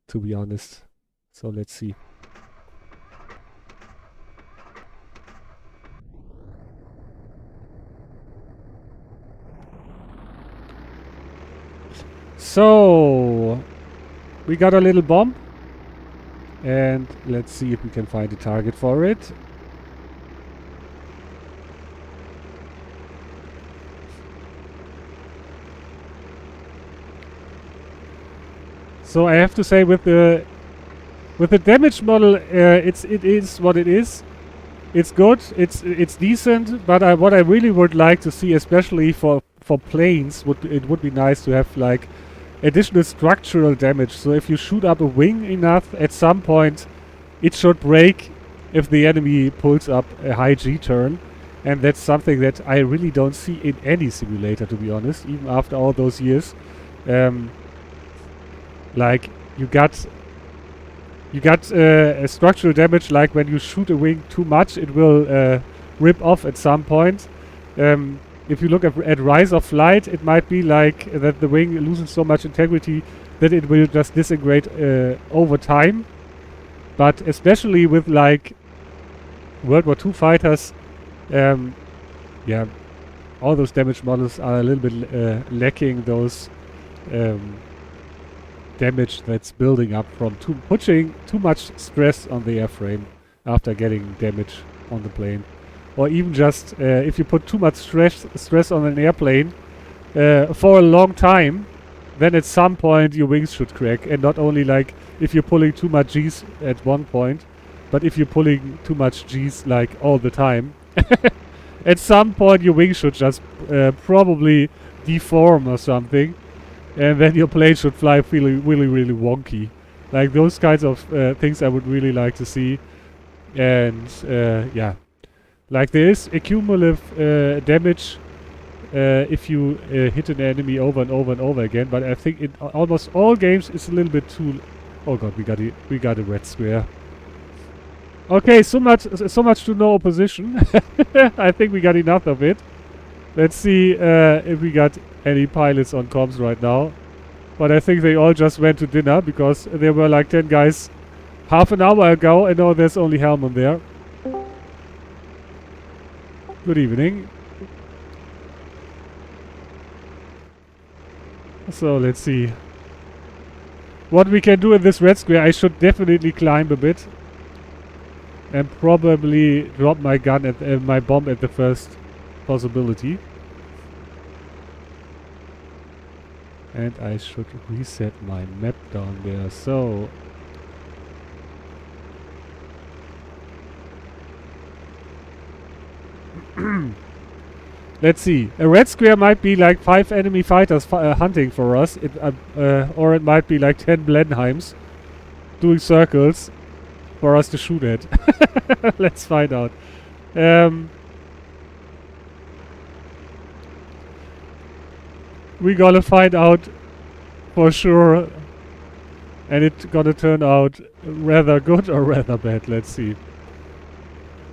to be honest. So let's see. So, we got a little bomb, and let's see if we can find a target for it. So I have to say, with the damage model, it is what it is. It's good, it's decent, but what I really would like to see, especially for planes, it would be nice to have like additional structural damage. So if you shoot up a wing enough, at some point it should break if the enemy pulls up a high G turn, and that's something that I really don't see in any simulator, to be honest, even after all those years. Like you got a structural damage, like when you shoot a wing too much, it will rip off at some point. If you look at Rise of Flight, it might be like that the wing loses so much integrity that it will just disintegrate over time. But especially with like World War II fighters, yeah, all those damage models are a little bit lacking those damage that's building up from putting too much stress on the airframe after getting damage on the plane. Or even just if you put too much stress on an airplane for a long time, then at some point your wings should crack. And not only like if you're pulling too much G's at one point, but if you're pulling too much G's like all the time, at some point your wings should just probably deform or something, and then your plane should fly feeling really, really wonky. Like those kinds of things I would really like to see. And yeah, like there is accumulative damage if you hit an enemy over and over and over again. But I think in almost all games it's a little bit too. Oh god, we got a red square. Okay, so much to no opposition. I think we got enough of it. Let's see if we got any pilots on comms right now. But I think they all just went to dinner because there were like 10 guys half an hour ago, and now there's only Helmut there. Good evening. So let's see what we can do in this red square. I should definitely climb a bit and probably drop my gun at my bomb at the first possibility. And I should reset my map down there. So let's see. A red square might be like 5 enemy fighters hunting for us, or it might be like 10 Blenheims doing circles for us to shoot at. Let's find out. We gotta find out for sure, and it's gonna turn out rather good or rather bad. Let's see.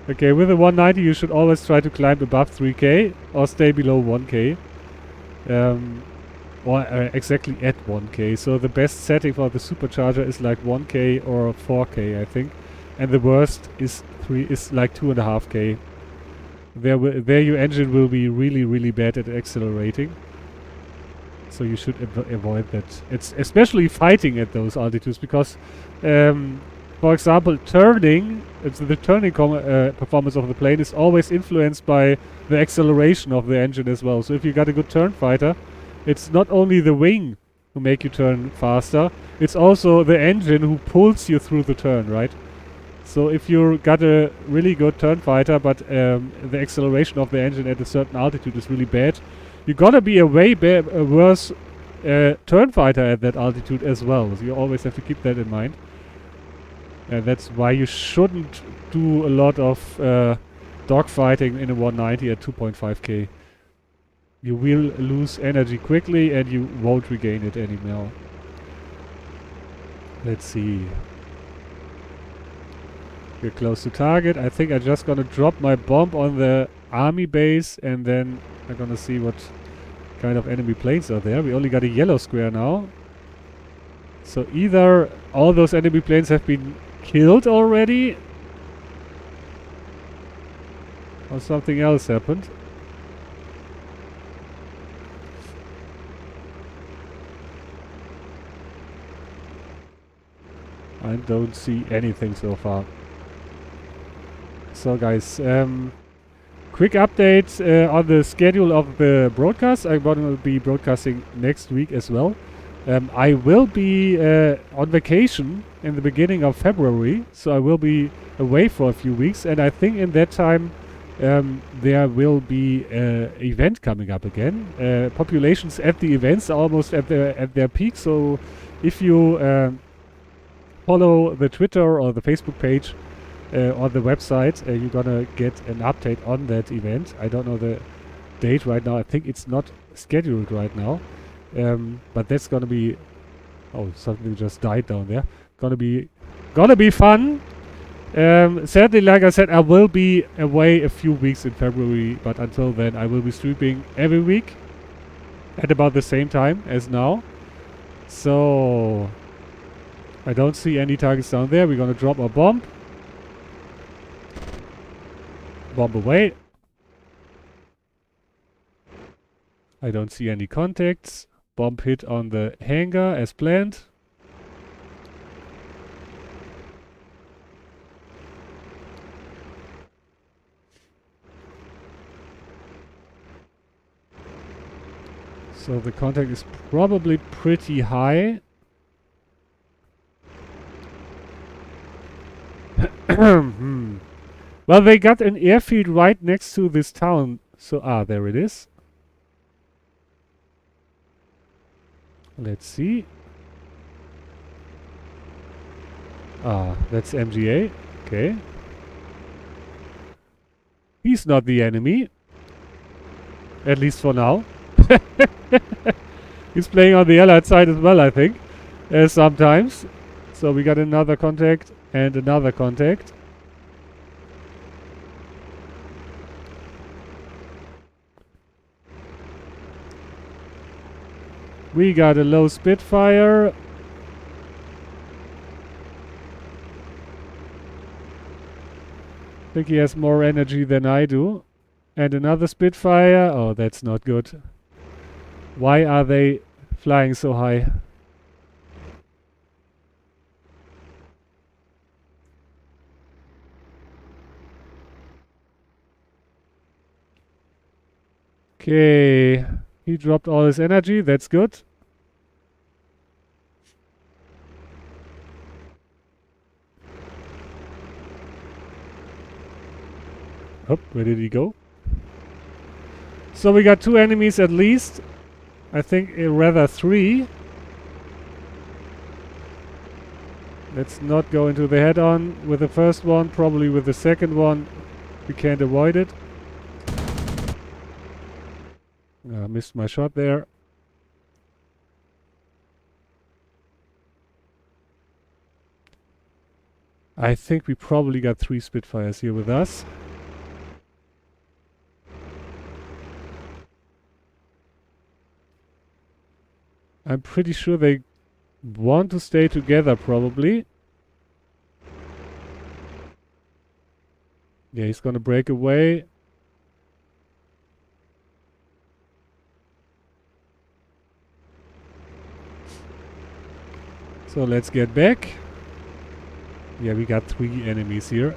Okay, with a 190 you should always try to climb above 3k or stay below 1k. Or exactly at 1k. So the best setting for the supercharger is like 1k or 4k, I think. And the worst is like 2.5k. There your engine will be really bad at accelerating. So you should avoid that. It's especially fighting at those altitudes because, for example, turning, the turning performance of the plane is always influenced by the acceleration of the engine as well. So if you got a good turn fighter, it's not only the wing who make you turn faster, it's also the engine who pulls you through the turn, right? So if you got a really good turn fighter, but the acceleration of the engine at a certain altitude is really bad, you're gonna be a way worse turn fighter at that altitude as well. So you always have to keep that in mind. And that's why you shouldn't do a lot of dogfighting in a 190 at 2.5k. You will lose energy quickly and you won't regain it anymore. Let's see. We're close to target. I think I'm just gonna drop my bomb on the army base and then I'm gonna see what kind of enemy planes are there. We only got a yellow square now. So either all those enemy planes have been killed already or something else happened. I don't see anything so far. So guys, quick update on the schedule of the broadcast. I'm going to be broadcasting next week as well. I will be on vacation in the beginning of February, so I will be away for a few weeks, and I think in that time there will be an event coming up again. Populations at the events are almost at their peak, so if you follow the Twitter or the Facebook page or the website, you're gonna get an update on that event. I don't know the date right now. I think it's not scheduled right now. But that's gonna be... Oh, something just died down there. Gonna be fun. Sadly, like I said, I will be away a few weeks in February, but until then I will be streaming every week at about the same time as now. So I don't see any targets down there. We're gonna drop our bomb. Bomb away. I don't see any contacts. Bomb hit on the hangar as planned. So the contact is probably pretty high. Well, they got an airfield right next to this town. So, there it is. Let's see. That's MGA. Okay. He's not the enemy. At least for now. He's playing on the Allied side as well, I think. Sometimes. So we got another contact and another contact. We got a low Spitfire. I think he has more energy than I do. And another Spitfire. Oh, that's not good. Why are they flying so high? Okay. He dropped all his energy. That's good. Oh, where did he go? So we got 2 enemies at least. I think rather 3. Let's not go into the head-on with the first one. Probably with the second one. We can't avoid it. Missed my shot there. I think we probably got 3 Spitfires here with us. I'm pretty sure they want to stay together, probably. Yeah, he's gonna break away. So let's get back. Yeah, we got 3 enemies here.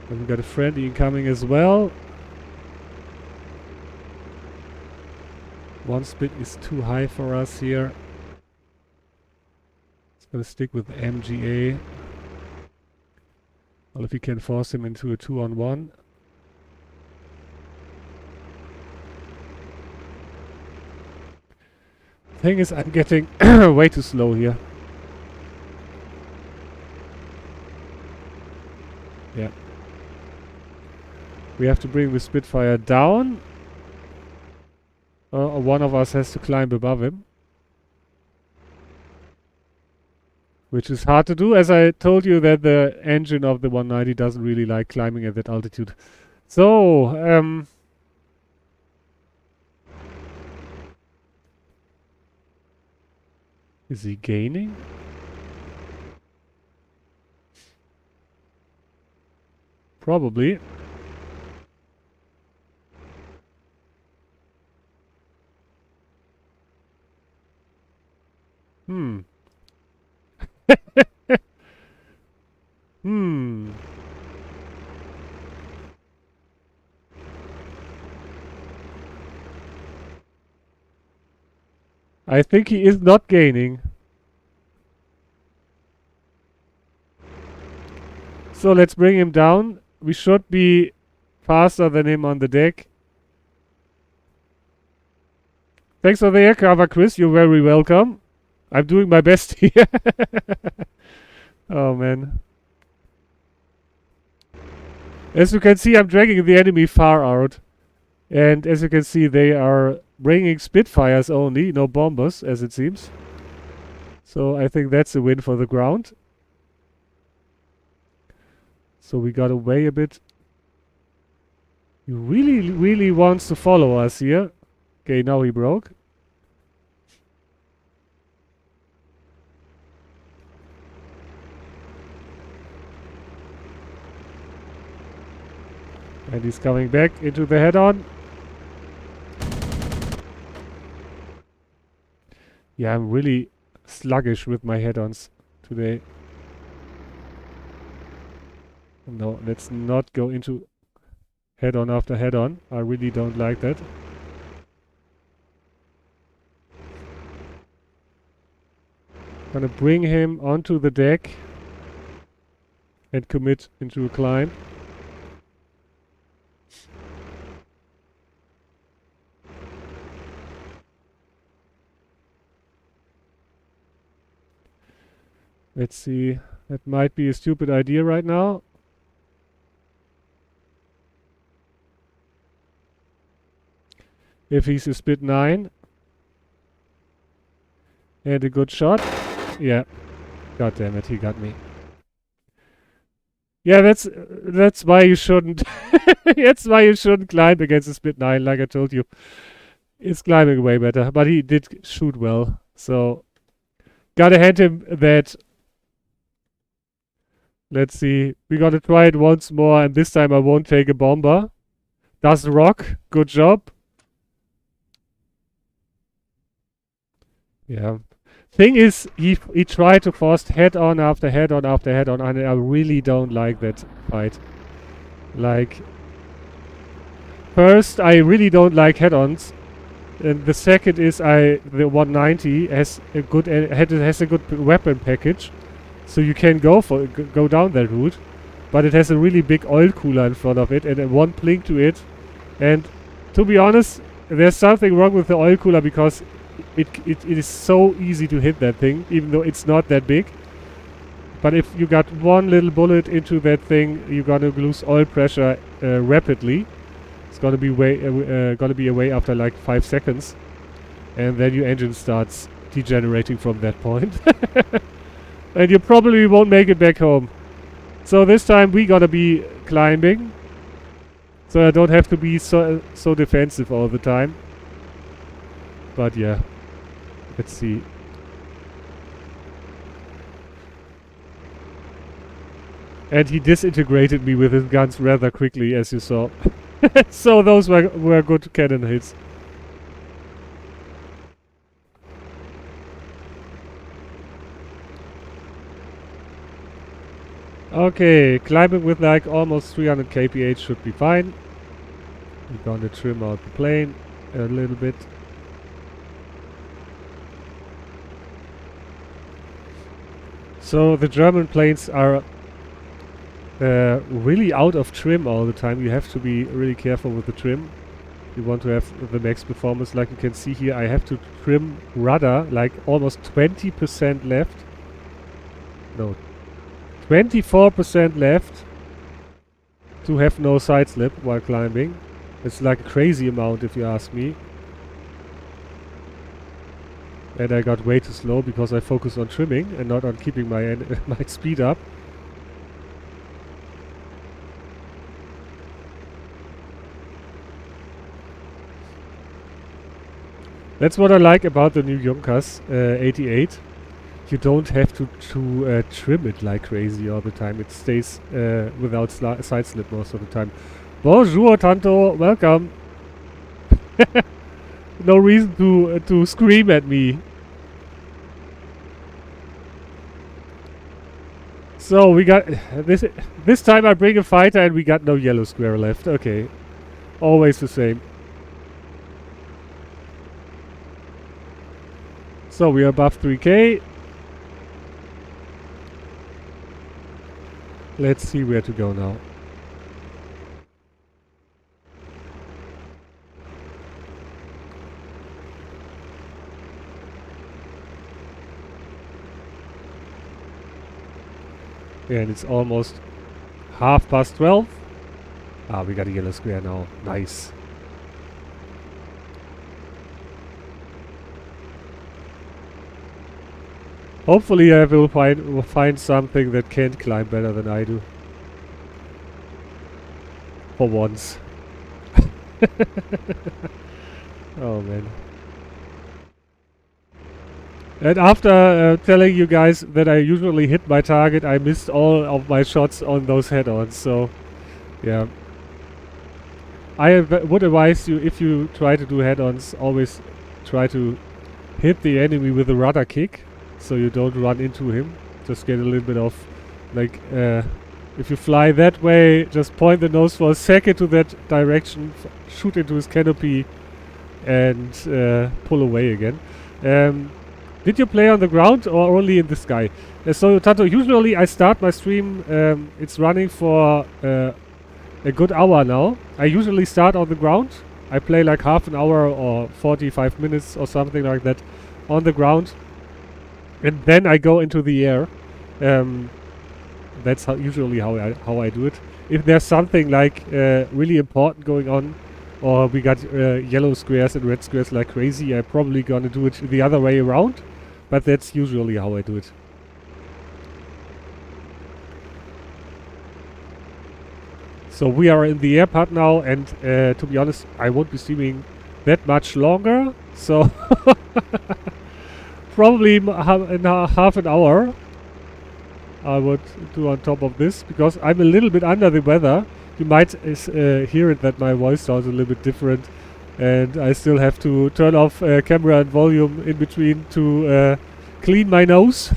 And we got a friendly incoming as well. 1 Spit is too high for us here. It's gonna stick with MGA. Well, if we can force him into a 2-on-1. Thing is, I'm getting way too slow here. Yeah. We have to bring the Spitfire down. One of us has to climb above him. Which is hard to do, as I told you that the engine of the 190 doesn't really like climbing at that altitude. So, is he gaining? Probably. Hmm. Hmm. I think he is not gaining. So let's bring him down. We should be faster than him on the deck. Thanks for the air cover, Chris. You're very welcome. I'm doing my best here. Oh, man. As you can see, I'm dragging the enemy far out. And as you can see, they are bringing Spitfires only, no bombers, as it seems. So I think that's a win for the ground. So we got away a bit. He really, really wants to follow us here. Okay, now he broke. And he's coming back into the head-on. Yeah, I'm really sluggish with my head-ons today. No, let's not go into head-on after head-on. I really don't like that. Gonna bring him onto the deck and commit into a climb. Let's see. That might be a stupid idea right now. If he's a spit 9. And a good shot. Yeah. God damn it, he got me. Yeah, that's why you shouldn't that's why you shouldn't climb against a spit 9, like I told you. It's climbing way better, but he did shoot well. So gotta hand him that. Let's see. We're gonna try it once more, and this time I won't take a bomber. Does rock. Good job. Yeah. Thing is, he tried to force head on after head on after head on, and I really don't like that fight. Like, first, I really don't like head-ons, and the second is the 190 has a good has a good weapon package, so you can go down that route, but it has a really big oil cooler in front of it and one blink to it, and to be honest, there's something wrong with the oil cooler because it is so easy to hit that thing, even though it's not that big. But if you got one little bullet into that thing, you're gonna lose oil pressure rapidly. It's gonna be away after like 5 seconds, and then your engine starts degenerating from that point, and you probably won't make it back home. So this time we gotta be climbing, so I don't have to be so defensive all the time. But yeah, let's see. And he disintegrated me with his guns rather quickly, as you saw. So those were good cannon hits. Okay, climbing with like almost 300 kph should be fine. We're gonna trim out the plane a little bit. So the German planes are really out of trim all the time. You have to be really careful with the trim. You want to have the max performance. Like you can see here, I have to trim rudder like almost 20% left. No, 24% left to have no side slip while climbing. It's like a crazy amount if you ask me. And I got way too slow because I focused on trimming and not on keeping my my speed up. That's what I like about the new Junkers 88. You don't have to trim it like crazy all the time. It stays without side slip most of the time. Bonjour, Tanto. Welcome. No reason to scream at me. So we got this time I bring a fighter and we got no yellow square left. Okay, always the same. So we are above 3k. Let's see where to go now. And it's almost 12:30. Ah, we got a yellow square now. Nice. Hopefully I will find something that can't climb better than I do. For once. Oh man. And after telling you guys that I usually hit my target, I missed all of my shots on those head-ons, so yeah. I would advise you, if you try to do head-ons, always try to hit the enemy with a rudder kick, so you don't run into him. Just get a little bit of, like, if you fly that way, just point the nose for a second to that direction, shoot into his canopy, and pull away again. Did you play on the ground or only in the sky? So, Tato, usually I start my stream, it's running for a good hour now. I usually start on the ground. I play like half an hour or 45 minutes or something like that on the ground. And then I go into the air. That's usually how I do it. If there's something like really important going on, or we got yellow squares and red squares like crazy, I'm probably gonna do it the other way around. But that's usually how I do it. So we are in the airport now, and to be honest, I won't be streaming that much longer. So probably in half an hour I would do on top of this, because I'm a little bit under the weather. You might hear it that my voice sounds a little bit different, and I still have to turn off camera and volume in between to clean my nose,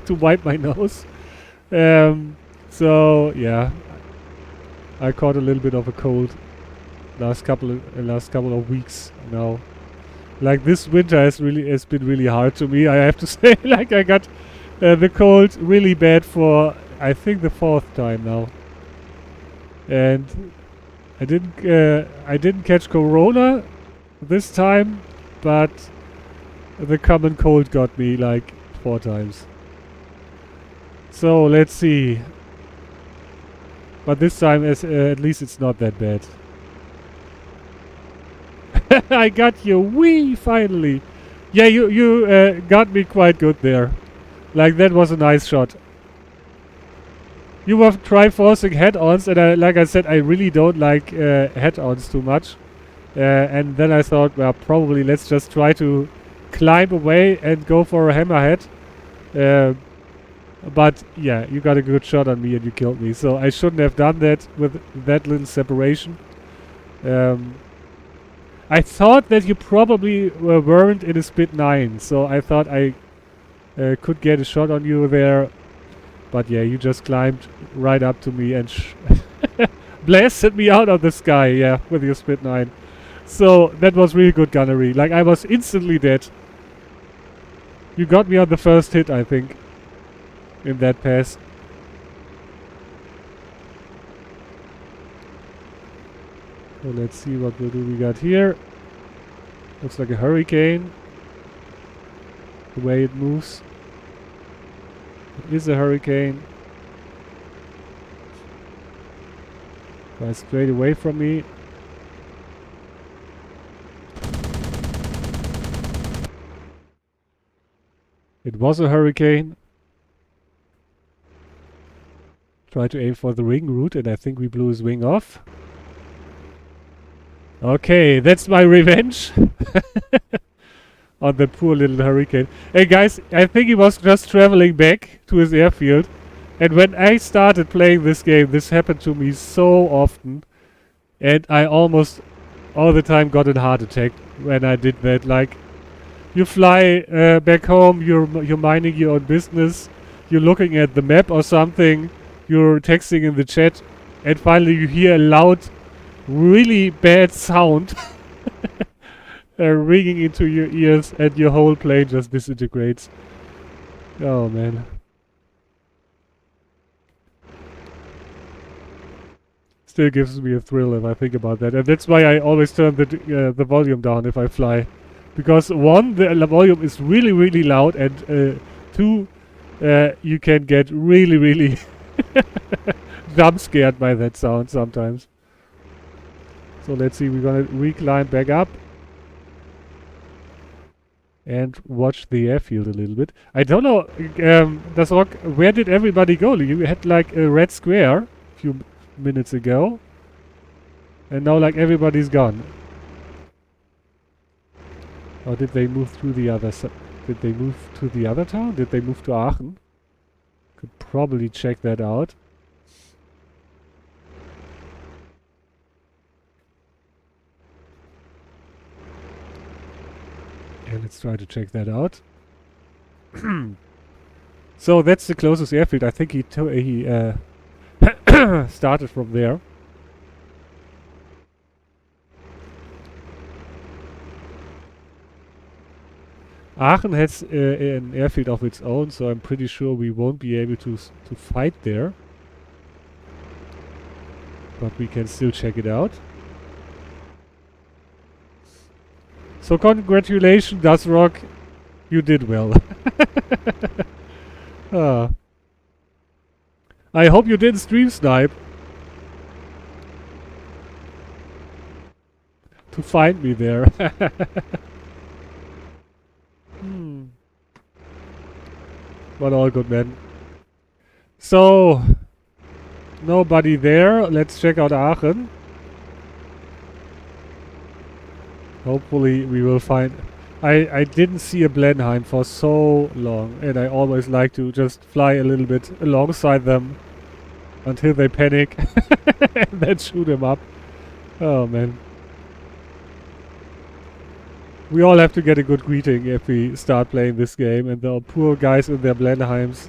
to wipe my nose. So yeah, I caught a little bit of a cold last couple of weeks now. Like this winter has been really hard to me. I have to say, like I got the cold really bad for I think the 4th time now, and I didn't catch corona this time, but the common cold got me like 4 times. So let's see. But this time, at least it's not that bad. I got you, wee, finally. Yeah, you got me quite good there. Like that was a nice shot. You were triforcing head-ons, and like I said, I really don't like head-ons too much. And then I thought, well, probably let's just try to climb away and go for a hammerhead. But yeah, you got a good shot on me and you killed me. So I shouldn't have done that with that little separation. I thought that you probably weren't in a spit 9. So I thought I could get a shot on you there. But yeah, you just climbed right up to me and blasted me out of the sky, yeah, with your spit 9. So that was really good gunnery. Like I was instantly dead. You got me on the first hit, I think, in that pass. So let's see what we got here. Looks like a hurricane. The way it moves. It is a hurricane. Fly straight away from me. It was a hurricane. Try to aim for the wing route, and I think we blew his wing off. Okay, that's my revenge on the poor little hurricane. Hey guys, I think he was just traveling back to his airfield, and when I started playing this game, this happened to me so often, and I almost all the time got a heart attack when I did that. Like, you fly back home, you're minding your own business, you're looking at the map or something, you're texting in the chat, and finally you hear a loud, really bad sound ringing into your ears, and your whole plane just disintegrates. Oh man. Still gives me a thrill if I think about that, and that's why I always turn the volume down if I fly, because 1, the volume is really really loud, and 2, you can get really jump scared by that sound sometimes. So let's see, we're gonna reclimb back up and watch the airfield a little bit. I don't know, where did everybody go? You had like a red square a few minutes ago, and now like everybody's gone. Or did they move through the other side? Did they move to the other town? Did they move to Aachen? Could probably check that out. And let's try to check that out. So that's the closest airfield. I think he started from there. Aachen has an airfield of its own, so I'm pretty sure we won't be able to fight there. But we can still check it out. So congratulations, Dazrock. You did well. I hope you didn't stream snipe. to find me there. But all good, man. So, nobody there. Let's check out Aachen. Hopefully we will find... I didn't see a Blenheim for so long, and I always like to just fly a little bit alongside them until they panic and then shoot them up. Oh man. We all have to get a good greeting if we start playing this game, and the poor guys in their Blenheims.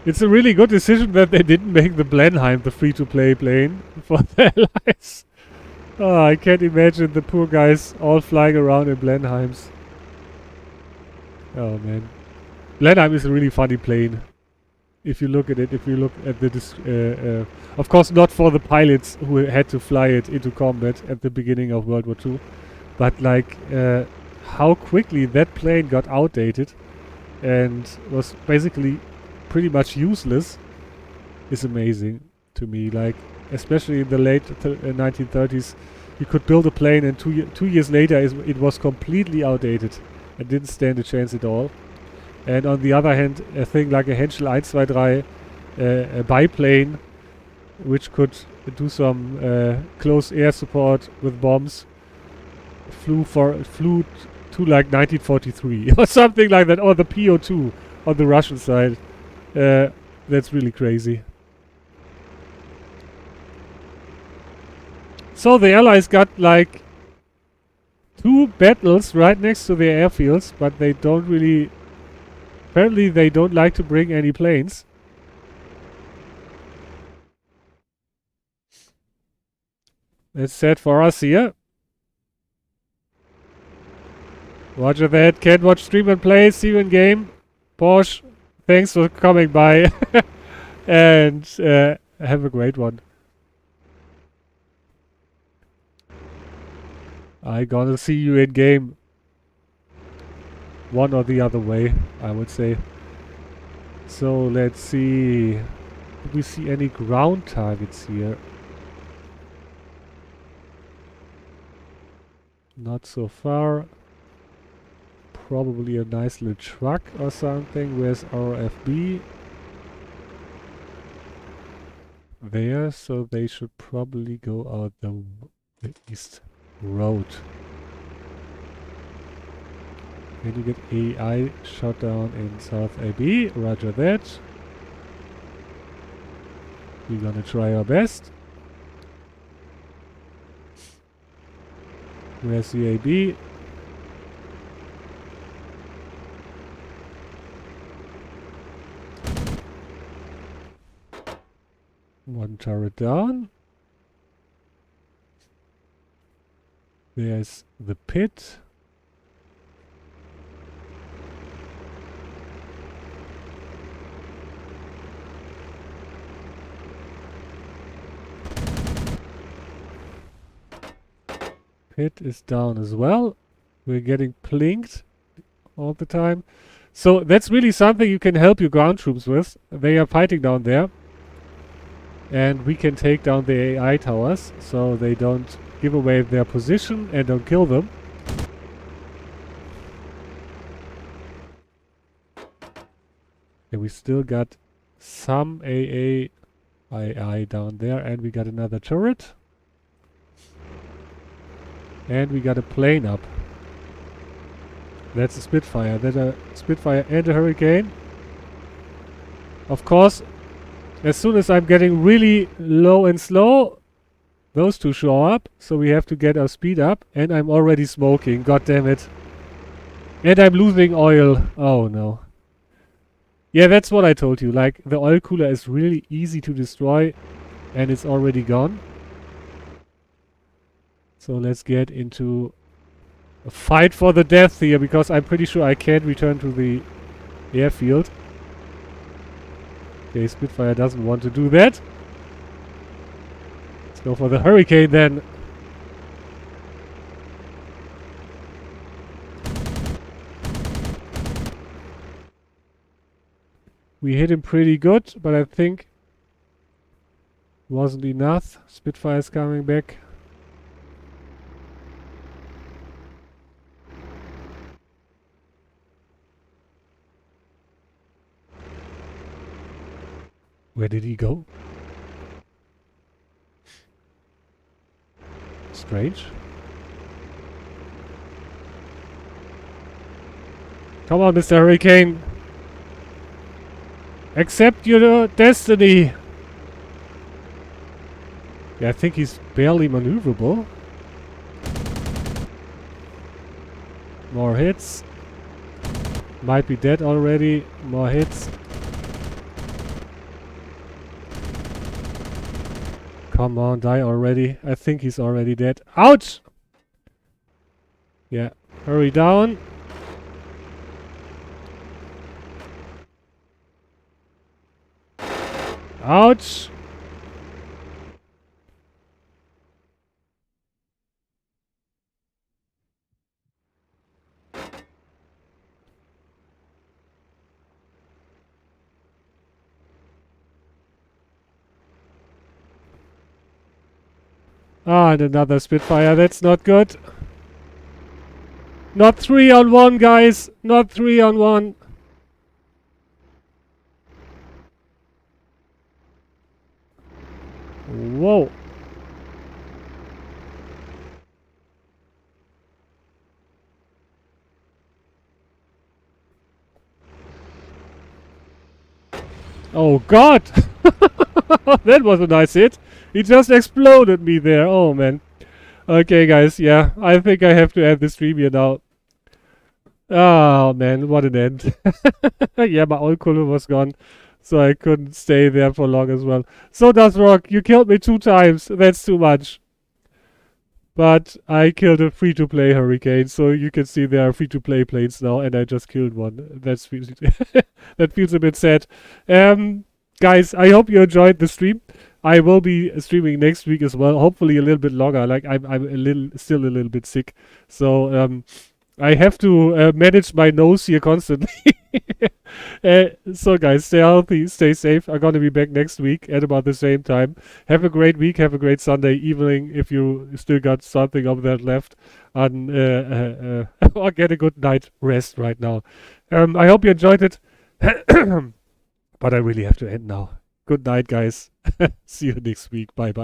It's a really good decision that they didn't make the Blenheim the free-to-play plane for their lives. Oh, I can't imagine the poor guys all flying around in Blenheims. Oh man. Blenheim is a really funny plane. If you look at it, if you look at the... of course not for the pilots who had to fly it into combat at the beginning of World War II. But like, how quickly that plane got outdated and was basically pretty much useless is amazing to me. Like, especially in the late 1930s, you could build a plane and 2 years later it was completely outdated and didn't stand a chance at all. And on the other hand, a thing like a Henschel 123, a biplane, which could do some close air support with bombs, flew to like 1943 or something like that, or the PO2 on the Russian side. That's really crazy. So the Allies got like 2 battles right next to their airfields, but they don't really... Apparently they don't like to bring any planes. That's sad for us here. Roger that. Can't watch stream and play. See you in game. Porsche, thanks for coming by. And have a great one. I gonna see you in game. One or the other way, I would say. So let's see. Do we see any ground targets here? Not so far. Probably a nice little truck or something. Where's our FB? There, so they should probably go out the east road. Can you get AI shot down in South AB? Roger that. We're gonna try our best. Where's the AB? One turret down. There's the pit. Pit is down as well. We're getting plinked all the time. So that's really something you can help your ground troops with. They are fighting down there. And we can take down the AI towers so they don't give away their position and don't kill them. And we still got some AI down there, and we got another turret. And we got a plane up. That's a Spitfire. That's a Spitfire and a Hurricane. Of course, as soon as I'm getting really low and slow, those two show up. So we have to get our speed up. And I'm already smoking. God damn it. And I'm losing oil. Oh no. Yeah, that's what I told you. Like, the oil cooler is really easy to destroy. And it's already gone. So let's get into a fight for the death here, because I'm pretty sure I can't return to the airfield. Okay, Spitfire doesn't want to do that. Let's go for the Hurricane then. We hit him pretty good, but I think wasn't enough. Spitfire's coming back. Where did he go? Strange. Come on, Mr. Hurricane. Accept your destiny. Yeah, I think he's barely maneuverable. More hits. Might be dead already. More hits. Come on, die already. I think he's already dead. Ouch! Yeah, hurry down. Ouch! Ah, and another Spitfire. That's not good. Not 3-on-1, guys. Not 3-on-1. Whoa. Oh god! That was a nice hit. He just exploded me there. Oh man. Okay guys, yeah. I think I have to end the stream here now. Oh man, what an end. Yeah, my old color was gone. So I couldn't stay there for long as well. So does Rock. You killed me 2 times. That's too much. But I killed a free-to-play Hurricane, so you can see there are free-to-play planes now, and I just killed one. That feels a bit sad. Guys, I hope you enjoyed the stream. I will be streaming next week as well, hopefully a little bit longer. Like I'm still a little bit sick, so I have to manage my nose here constantly. So guys, stay healthy, stay safe. I'm gonna be back next week at about the same time. Have a great week, have a great Sunday evening if you still got something of that left, and or get a good night rest right now. I hope you enjoyed it, but I really have to end now. Good night, guys. See you next week. Bye bye.